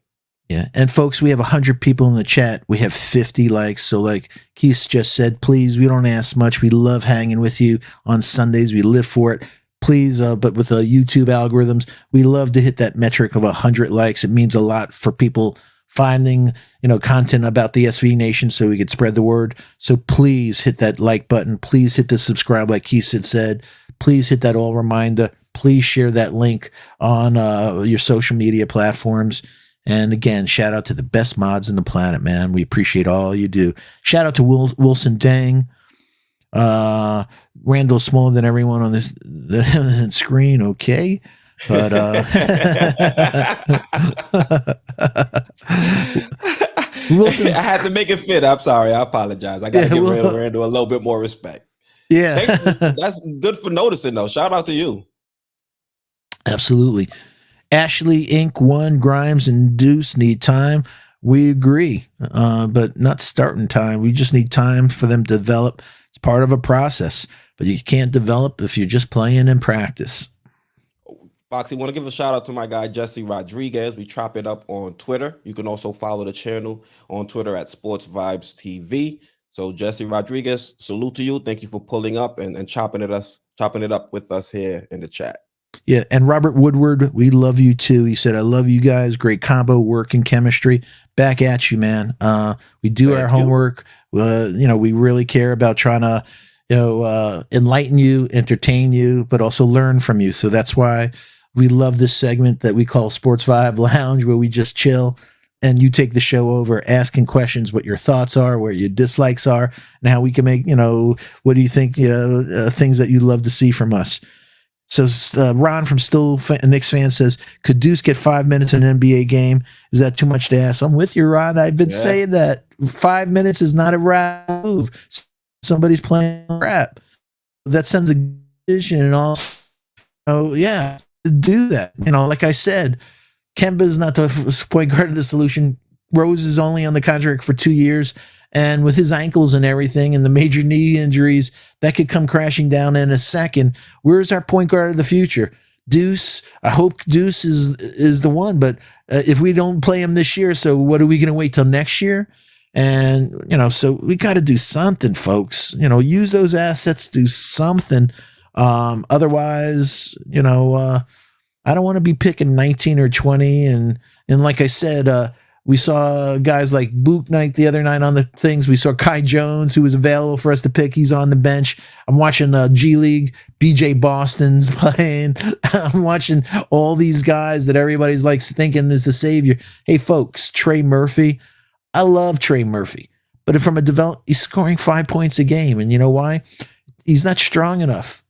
Yeah. And folks, we have 100 people in the chat. We have 50 likes. So like Keith just said, please, we don't ask much. We love hanging with you on Sundays. We live for it. Please, but with the YouTube algorithms, we love to hit that metric of 100 likes. It means a lot for people finding, content about the SV Nation so we could spread the word. So please hit that like button. Please hit the subscribe like Keith had said. Please hit that all reminder. Please share that link on your social media platforms. And again, shout out to the best mods in the planet, man. We appreciate all you do. Shout out to Wilson Dang. Randall smaller than everyone on the screen, okay? But I had to make it fit. I'm sorry. I apologize. I got to give Randall a little bit more respect. Yeah. That's good for noticing, though. Shout out to you. Absolutely. Ashley Inc. 1, Grimes and Deuce need time. We agree, but not starting time. We just need time for them to develop. It's part of a process, but you can't develop if you're just playing in practice. Foxy, want to give a shout out to my guy, Jesse Rodriguez. We chop it up on Twitter. You can also follow the channel on Twitter at Sports Vibes TV. So Jesse Rodriguez, salute to you. Thank you for pulling up and chopping it up with us here in the chat. Yeah, and Robert Woodward, we love you too. He said, "I love you guys. Great combo work and chemistry." Back at you, man. We do our homework. We really care about trying to, enlighten you, entertain you, but also learn from you. So that's why we love this segment that we call Sports Vibe Lounge, where we just chill and you take the show over, asking questions, what your thoughts are, where your dislikes are, and how we can make, what do you think, things that you'd love to see from us. So Ron from Still a Knicks fan says, could Deuce get 5 minutes in an NBA game? Is that too much to ask? I'm with you, Ron. I've been saying that 5 minutes is not a rap move. Somebody's playing rap. That sends a vision and all. Oh, yeah. do that. Like I said, Kemba is not the point guard of the solution. Rose is only on the contract for 2 years. And with his ankles and everything and the major knee injuries, that could come crashing down in a second. Where's our point guard of the future? Deuce. I hope Deuce is the one. But if we don't play him this year, so what are we going to wait till next year? And, so we got to do something, folks. Use those assets, do something. Otherwise, I don't want to be picking 19 or 20. And like I said, we saw guys like Book Knight the other night on the things. We saw Kai Jones, who was available for us to pick. He's on the bench. I'm watching G League. BJ Boston's playing. I'm watching all these guys that everybody's like thinking is the savior. Hey, folks, Trey Murphy. I love Trey Murphy. But from he's scoring 5 points a game. And you know why? He's not strong enough.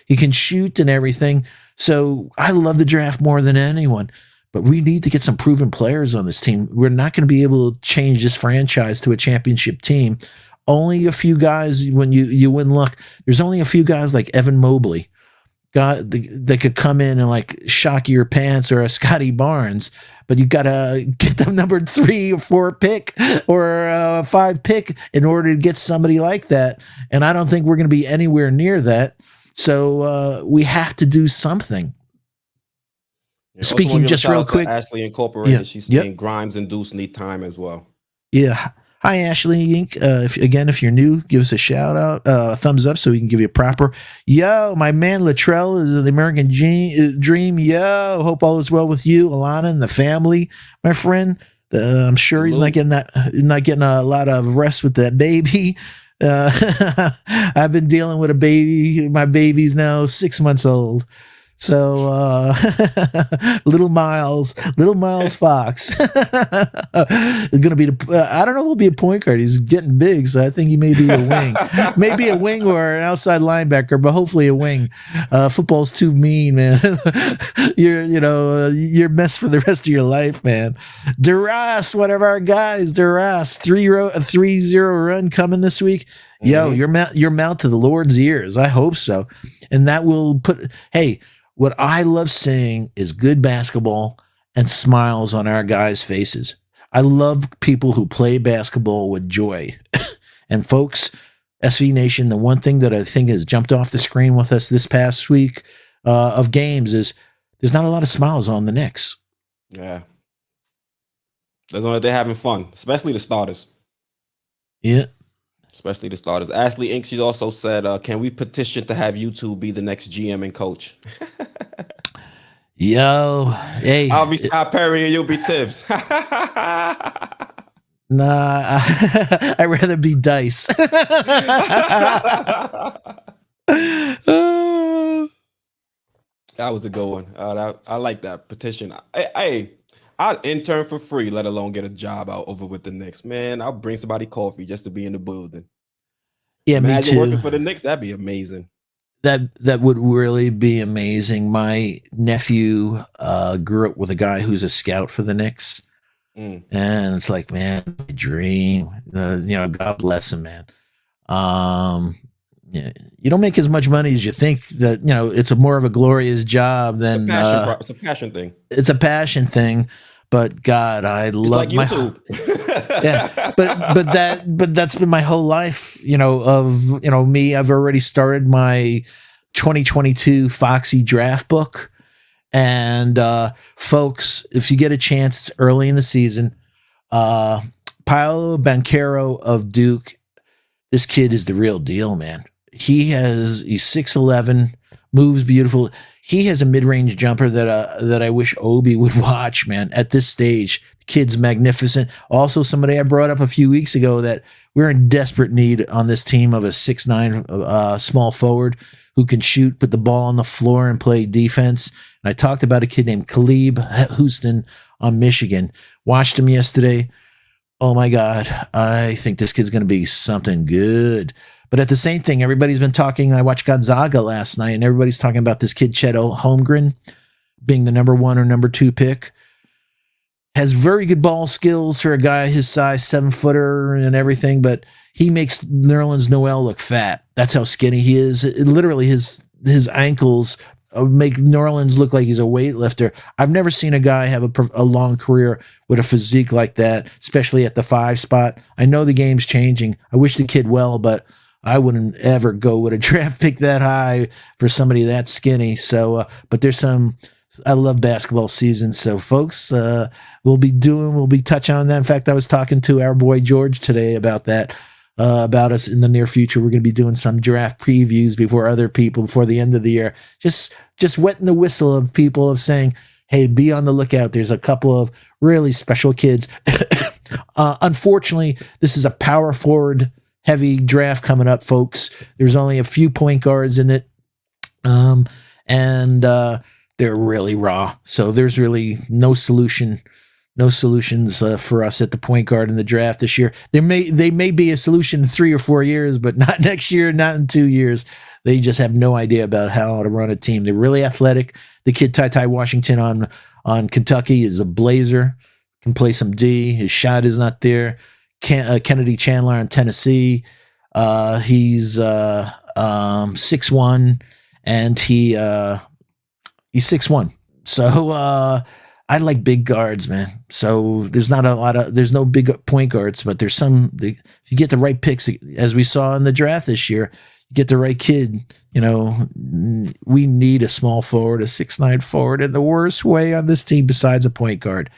He can shoot and everything. So I love the draft more than anyone. But we need to get some proven players on this team. We're not going to be able to change this franchise to a championship team. Only a few guys, when you win luck, there's only a few guys like Evan Mobley that could come in and like shock your pants, or a Scotty Barnes. But you got to get the number 3 or 4 pick or 5 pick in order to get somebody like that. And I don't think we're going to be anywhere near that. So we have to do something. Yeah, speaking just real quick, Ashley Incorporated, she's saying Grimes and Deuce need time as well. Yeah. Hi, Ashley Inc. If you're new, give us a shout out, thumbs up so we can give you a proper. Yo, my man Latrell is the American dream. Yo, hope all is well with you, Alana, and the family, my friend. I'm sure he's not getting a lot of rest with that baby. I've been dealing with a baby. My baby's now 6 months old. So little Miles Fox is gonna be I don't know if he'll be a point guard. He's getting big, so I think he may be a wing. Maybe a wing or an outside linebacker, but hopefully a wing. Football's too mean, man. You're messed for the rest of your life, man. Duras, one of our guys, Duras, 3-0 run coming this week. Yo, you're mount to the Lord's ears. I hope so. And that will what I love seeing is good basketball and smiles on our guys' faces. I love people who play basketball with joy. And folks, SV Nation, the one thing that I think has jumped off the screen with us this past week of games is there's not a lot of smiles on the Knicks. Yeah. Doesn't know they're having fun, especially the starters. Yeah. Especially the starters. Ashley Inc. She also said, can we petition to have you two be the next GM and coach? Yo, hey. I'll be Scott Perry and you'll be Tibbs. Nah, I'd rather be Dice. That was a good one. I like that petition. I'd intern for free, let alone get a job out over with the Knicks. Man, I'll bring somebody coffee just to be in the building. Yeah, imagine me too. Working for the Knicks, that'd be amazing. That would really be amazing. My nephew grew up with a guy who's a scout for the Knicks. And it's like, man, my dream. God bless him, man. Yeah, you don't make as much money as you think. That it's more of a glorious job than it's a passion thing. It's a passion thing, but God, I love my YouTube. Yeah, but that's been my whole life. Me. I've already started my 2022 Foxy draft book, and folks, if you get a chance, it's early in the season. Paolo Banchero of Duke. This kid is the real deal, man. He's 6'11", moves beautiful. He has a mid-range jumper that I wish Obi would watch, man. At this stage, the kid's magnificent. Also, somebody I brought up a few weeks ago that we're in desperate need on this team of a 6'9" small forward who can shoot, put the ball on the floor, and play defense. And I talked about a kid named Caleb Houston on Michigan. Watched him yesterday. Oh my God, I think this kid's going to be something good. But at the same thing, everybody's been talking. I watched Gonzaga last night, and everybody's talking about this kid, Chet Holmgren, being the number 1 or number 2 pick. Has very good ball skills for a guy his size, 7-footer and everything, but he makes Nerlens Noel look fat. That's how skinny he is. Literally, his ankles make New Orleans look like he's a weightlifter. I've never seen a guy have a long career with a physique like that, especially at the 5 spot. I know the game's changing. I wish the kid well, but I wouldn't ever go with a draft pick that high for somebody that skinny. So, but there's some. I love basketball season, so folks, we'll be touching on that. In fact, I was talking to our boy George today about that. About us in the near future, we're going to be doing some draft previews before the end of the year. Just wetting the whistle of people of saying, "Hey, be on the lookout." There's a couple of really special kids. Unfortunately, this is a power forward heavy draft coming up, folks. There's only a few point guards in it, and they're really raw. So there's really no solutions for us at the point guard in the draft this year. They may be a solution in 3 or 4 years, but not next year, not in 2 years. They just have no idea about how to run a team. They're really athletic. The kid Ty Washington on Kentucky is a blazer, can play some D. His shot is not there. Kennedy Chandler on Tennessee. He's 6'1", and he's 6'1". So I like big guards, man. So there's no big point guards, but there's some. If you get the right picks, as we saw in the draft this year, you get the right kid. We need a small forward, a 6'9" forward, in the worst way on this team besides a point guard.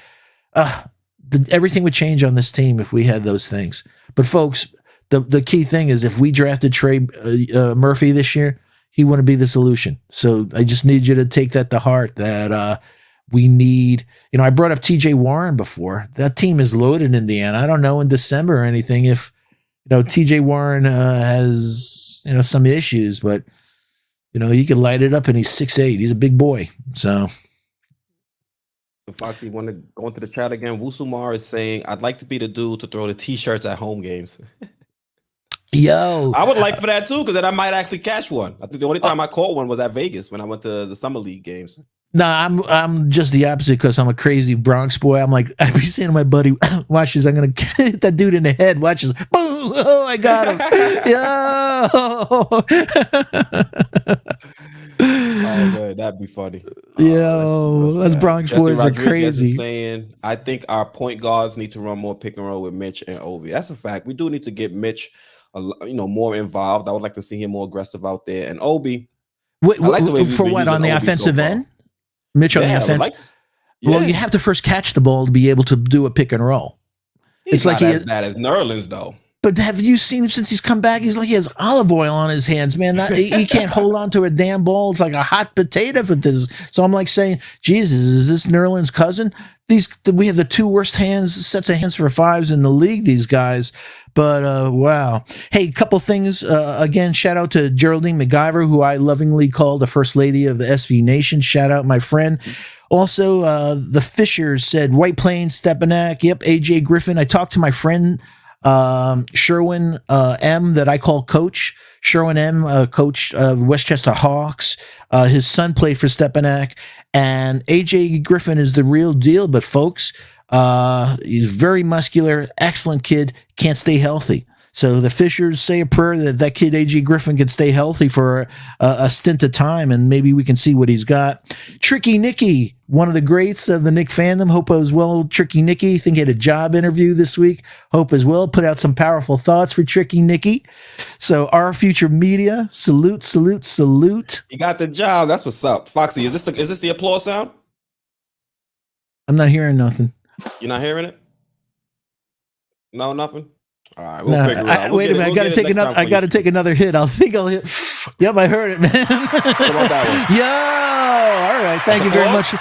Everything would change on this team if we had those things. But folks, the key thing is if we drafted Trey Murphy this year, he wouldn't be the solution. So I just need you to take that to heart that we need, I brought up TJ Warren before. That team is loaded in Indiana. I don't know in December or anything if, TJ Warren has, some issues, but, you can light it up and he's 6'8". He's a big boy. So. Foxy, want to go into the chat again? Wusumar is saying, I'd like to be the dude to throw the T-shirts at home games. Yo, I would like for that too, because then I might actually catch one. I think the only time I caught one was at Vegas when I went to the Summer League games. No, I'm just the opposite because I'm a crazy Bronx boy. I'm like, I'd be saying to my buddy, watch this, I'm going to hit that dude in the head. Watch this. Boom. Oh, I got him. Oh, man, that'd be funny. Yo, us Bronx boys are crazy. Saying, I think our point guards need to run more pick and roll with Mitch and Obi. That's a fact. We do need to get Mitch, more involved. I would like to see him more aggressive out there. And Obi, I like the way for what on the offensive end? Mitch on the offense. Well, you have to first catch the ball to be able to do a pick and roll. It's like that as Nerlens though. But have you seen him since he's come back? He's like he has olive oil on his hands, man. He can't hold on to a damn ball. It's like a hot potato for this. So I'm like saying, Jesus, is this Nerlens' cousin? We have the 2 worst sets of hands for 5s in the league, these guys. But wow. Hey, a couple things. Again, shout out to Geraldine McGyver, who I lovingly call the first lady of the SV Nation. Shout out, my friend. Also, the Fishers said White Plains, Stepanak. Yep, AJ Griffin. I talked to my friend Sherwin M, that I call Coach. Sherwin M, coach of Westchester Hawks. His son played for Stepanak. And AJ Griffin is the real deal. But folks, he's very muscular, excellent kid, can't stay healthy. So the Fishers say a prayer that kid AJ Griffin can stay healthy for a stint of time, and maybe we can see what he's got. Tricky Nicky, one of the greats of the Knick fandom. Hope as well. Tricky Nicky, think he had a job interview this week. Hope as well. Put out some powerful thoughts for Tricky Nicky. So our future media, salute. You got the job. That's what's up, Foxy. Is this the applause sound? I'm not hearing nothing. You're not hearing it? No, nothing. All right, we'll figure it out. Wait a minute, I gotta take another hit. I'll hit. Yep, I heard it, man. What about that one? Yo, all right. Thank you very much.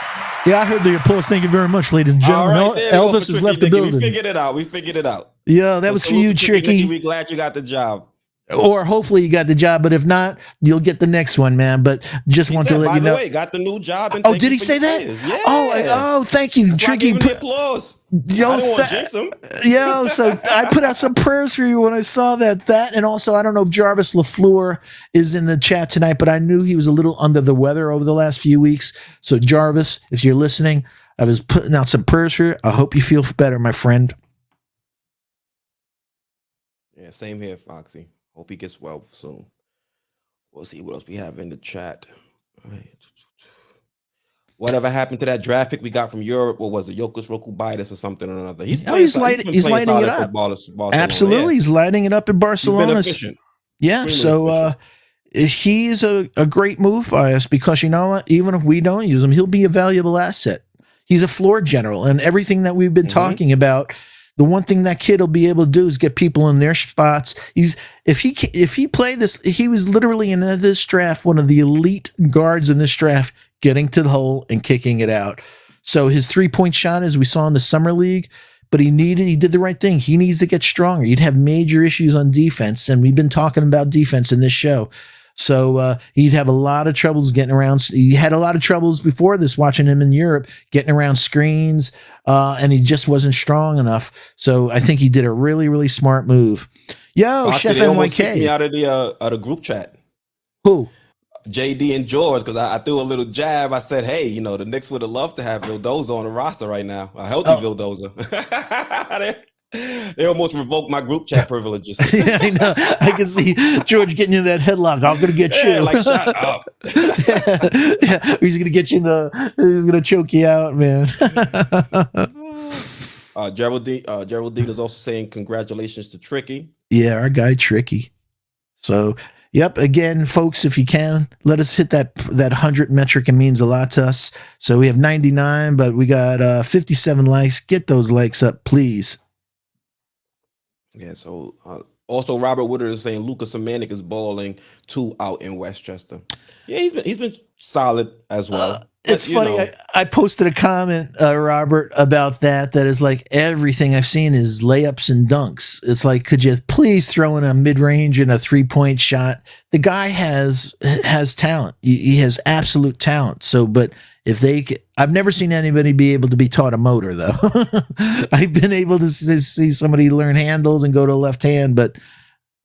Yeah, I heard the applause. Thank you very much, ladies and gentlemen. Right, Elvis has left the building. We figured it out. Yeah, that was for you, Tricky. We're glad you got the job. Or hopefully you got the job, but if not, you'll get the next one, man. But just want to let you know. By the way, got the new job. And did he say that? Yeah. Oh, thank you, that's Tricky. The applause. Yo, I didn't want to jinx him. Yo, so I put out some prayers for you when I saw that. And also, I don't know if Jarvis LaFleur is in the chat tonight, but I knew he was a little under the weather over the last few weeks. So Jarvis, if you're listening, I was putting out some prayers for you. I hope you feel better, my friend. Yeah, same here, Foxy. Hope he gets well soon. We'll see what else we have in the chat. All right. whatever happened to that draft pick we got from Europe? What was it, Jokic Rokubitis or something or another? He's he's been he's playing lighting it solid up. for Barcelona. Absolutely, Yeah. he's lighting it up in He's been Barcelona. efficient. Yeah, Extremely so he's a great move by us because you know what? Even if we don't use him, he'll be a valuable asset. He's a floor general, and everything that we've been talking about. The one thing that kid will be able to do is get people in their spots. If he played this, he was literally in this draft one of the elite guards in this draft, getting to the hole and kicking it out. So his 3-point shot, as we saw in the summer league, but he did the right thing. He needs to get stronger. He'd have major issues on defense, and we've been talking about defense in this show. So he'd have a lot of troubles getting around. He had a lot of troubles before this, watching him in Europe, getting around screens, and he just wasn't strong enough. So I think he did a really, really smart move. Yo, Foxy, Chef they almost NYK. kicked me out of the group chat. Who? JD and George, because I threw a little jab. I said, hey, you know, the Knicks would have loved to have Vildoza on the roster right now. A healthy Vildoza. They almost revoked my group chat privileges. Yeah, I know. I can see George getting you in that headlock. I'm gonna get you. Like, shut up. Yeah. He's gonna get you he's gonna choke you out, man. Geraldine is also saying congratulations to Tricky. Yeah, our guy Tricky. So yep, again, folks, if you can, let us hit that 100 metric. It means a lot to us. So we have 99, but we got 57 likes. Get those likes up, please. Yeah, so also Robert Woodard is saying Lucas Samanik is balling too out in Westchester. Yeah, he's been solid as well. It's funny. I posted a comment, Robert, about that is like everything I've seen is layups and dunks. It's like, could you please throw in a mid-range and a 3-point shot? The guy has talent. He has absolute talent. So, but I've never seen anybody be able to be taught a motor, though. I've been able to see somebody learn handles and go to left hand, but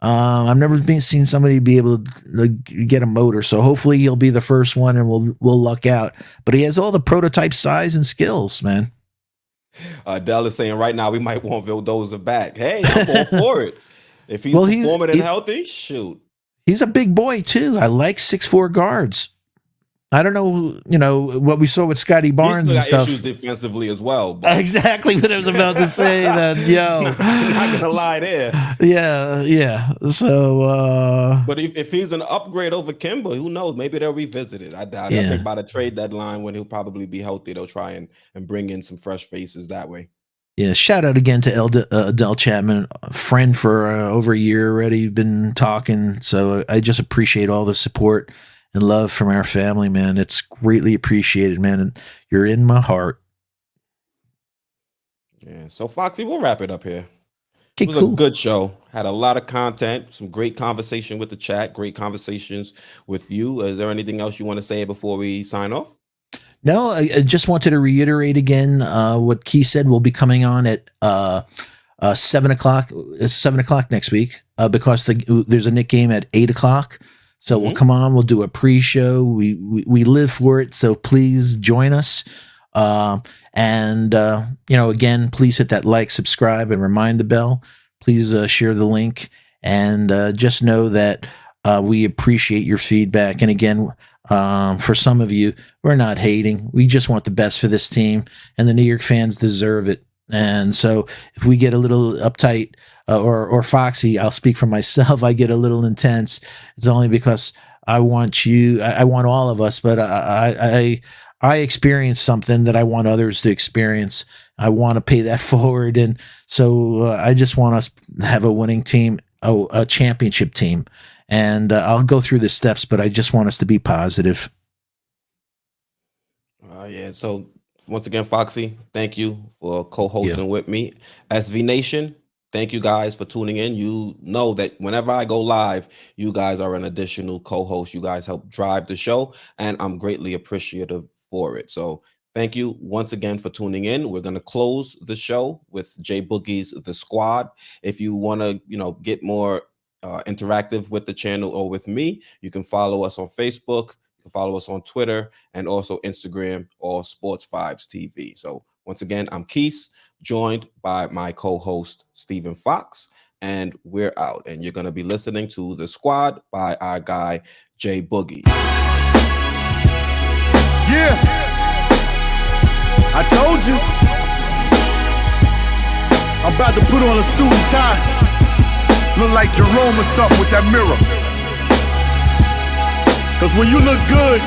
I've never seen somebody be able to get a motor. So hopefully he'll be the first one and we'll luck out. But he has all the prototype size and skills, man. Dell is saying right now we might want Vildoza back. Hey, I'm all for it. If he's performing and healthy, shoot. He's a big boy too. I like 6'4" guards. I don't know, what we saw with Scotty Barnes and stuff. Issues defensively as well. Exactly what I was about to say. That I'm not gonna lie there. Yeah. So, but if he's an upgrade over Kimber, who knows? Maybe they'll revisit it. I doubt it. I think by the trade deadline, when he'll probably be healthy, they'll try and bring in some fresh faces that way. Yeah, shout out again to Adele Chapman, a friend for over a year already. Been talking, so I just appreciate all the support and love from our family, man. It's greatly appreciated, man. And you're in my heart. Yeah. So Foxy, we'll wrap it up here. Okay, it was a good show. Had a lot of content, some great conversation with the chat, great conversations with you. Is there anything else you want to say before we sign off? No, I just wanted to reiterate again what Key said. We'll be coming on at 7 o'clock. It's 7 o'clock next week because there's a Knick game at 8 o'clock. So we'll come on, we'll do a pre-show. We live for it, so please join us. Again, please hit that like, subscribe, and remind the bell. Please share the link, and just know that we appreciate your feedback. And again, for some of you, we're not hating. We just want the best for this team, and the New York fans deserve it. And so if we get a little uptight, or Foxy, I'll speak for myself, I get a little intense. It's only because I want you, I want all of us, but I experience something that I want others to experience. I want to pay that forward. And so I just want us to have a winning team, a championship team. And I'll go through the steps, but I just want us to be positive. Yeah. So once again, Foxy, thank you for co-hosting with me. SV Nation, thank you guys for tuning in. You know that whenever I go live, you guys are an additional co-host. You guys help drive the show, and I'm greatly appreciative for it. So thank you once again for tuning in. We're going to close the show with J Boogie's The Squad. If you want to, get more interactive with the channel or with me, you can follow us on Facebook. You can follow us on Twitter and also Instagram or Sports Vibes TV. So once again, I'm Quis, joined by my co-host Steven Fox, and we're out. And you're going to be listening to The Squad by our guy J Boogie. Yeah. I told you. I'm about to put on a suit and tie. Look like Jerome or something with that mirror. Cause when you look good,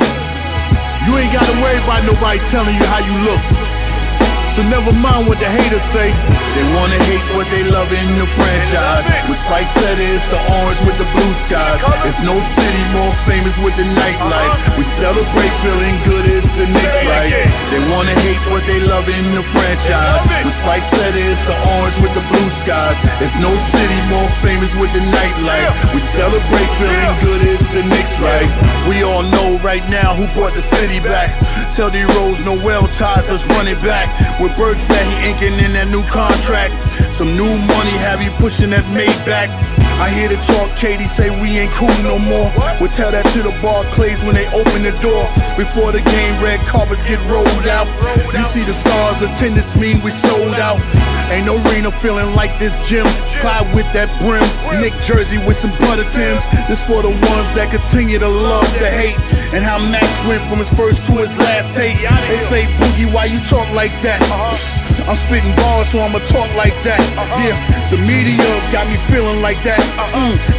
you ain't gotta worry about nobody telling you how you look. So never mind what the haters say. They wanna hate what they love in the franchise. With Spike said it's the orange with the blue skies. It's no city more famous with the nightlife. We celebrate feeling good, it's the Knicks right. They wanna hate what they love in the franchise. With Spike said it's the orange with the blue skies. It's no city more famous with the nightlife. We celebrate feeling good, it's the Knicks right. We all know right now who brought the city back. Tell D Rose Noel ties us running back. With Berg said he inking in that new contract. Some new money have you pushing that Maybach. I hear the talk, Katie say we ain't cool no more. We'll tell that to the Barclays when they open the door. Before the game, red carpets get rolled out. You see the stars, attendance mean we sold out. Ain't no arena feeling like this gym. Clyde with that brim, Nick jersey with some butter Tims. This for the ones that continue to love the hate. And how Max went from his first to his last take. They say, Boogie, why you talk like that? I'm spitting bars, so I'ma talk like that. Yeah, the media got me feeling like that.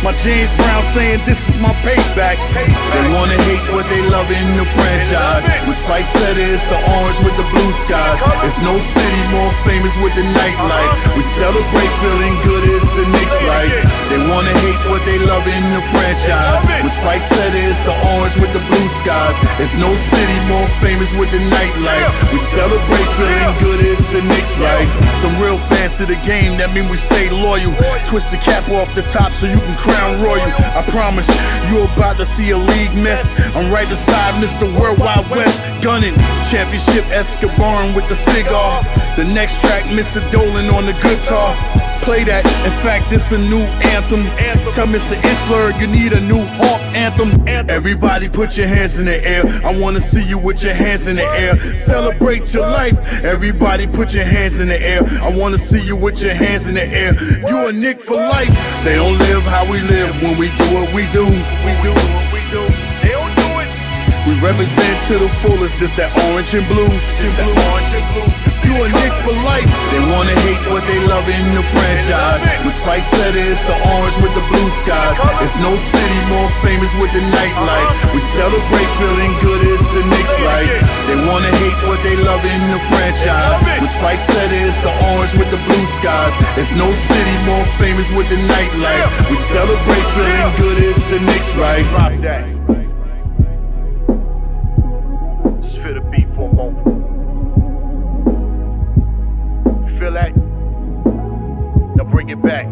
My James Brown saying this is my payback. They wanna hate what they love in the franchise. With Spike said it's the orange with the blue skies. It's no city more famous with the nightlife. We celebrate feeling good, it's the Knicks right. They wanna hate what they love in the franchise. With Spike said it's the orange with the blue skies. It's no city more famous with the nightlife. We celebrate feeling good, it's the Knicks right. Some real fans to the game, that mean we stay loyal. Twist the cap off the top so you can crown royal. I promise you about to see a league mess. I'm right beside Mr. Worldwide West, gunning championship Escobar with the cigar. The next track, Mr. Dolan on the guitar. Play that, in fact this a new anthem. Tell Mr. Itzler you need a new Hawk anthem. Everybody put your hands in the air. I wanna see you with your hands in the air. Celebrate your life. Everybody put your hands in the air. I wanna see you with your hands in the air. You a Knick for life. They don't live how we live when we do what we do. We do what we do. They don't do it. We represent to the fullest, just that orange and blue. You a Knick for life. They wanna hate what they love in the franchise. With Spike said it's the orange with the blue skies. It's no city more famous with the nightlife. We celebrate feeling good, it's the Knicks right. They wanna hate what they love in the franchise. With Spike said it's the orange with the blue skies. It's no city more famous with the nightlife. We celebrate feeling good, it's the Knicks right. Just feel the beat for a moment. Feel that? Now bring it back.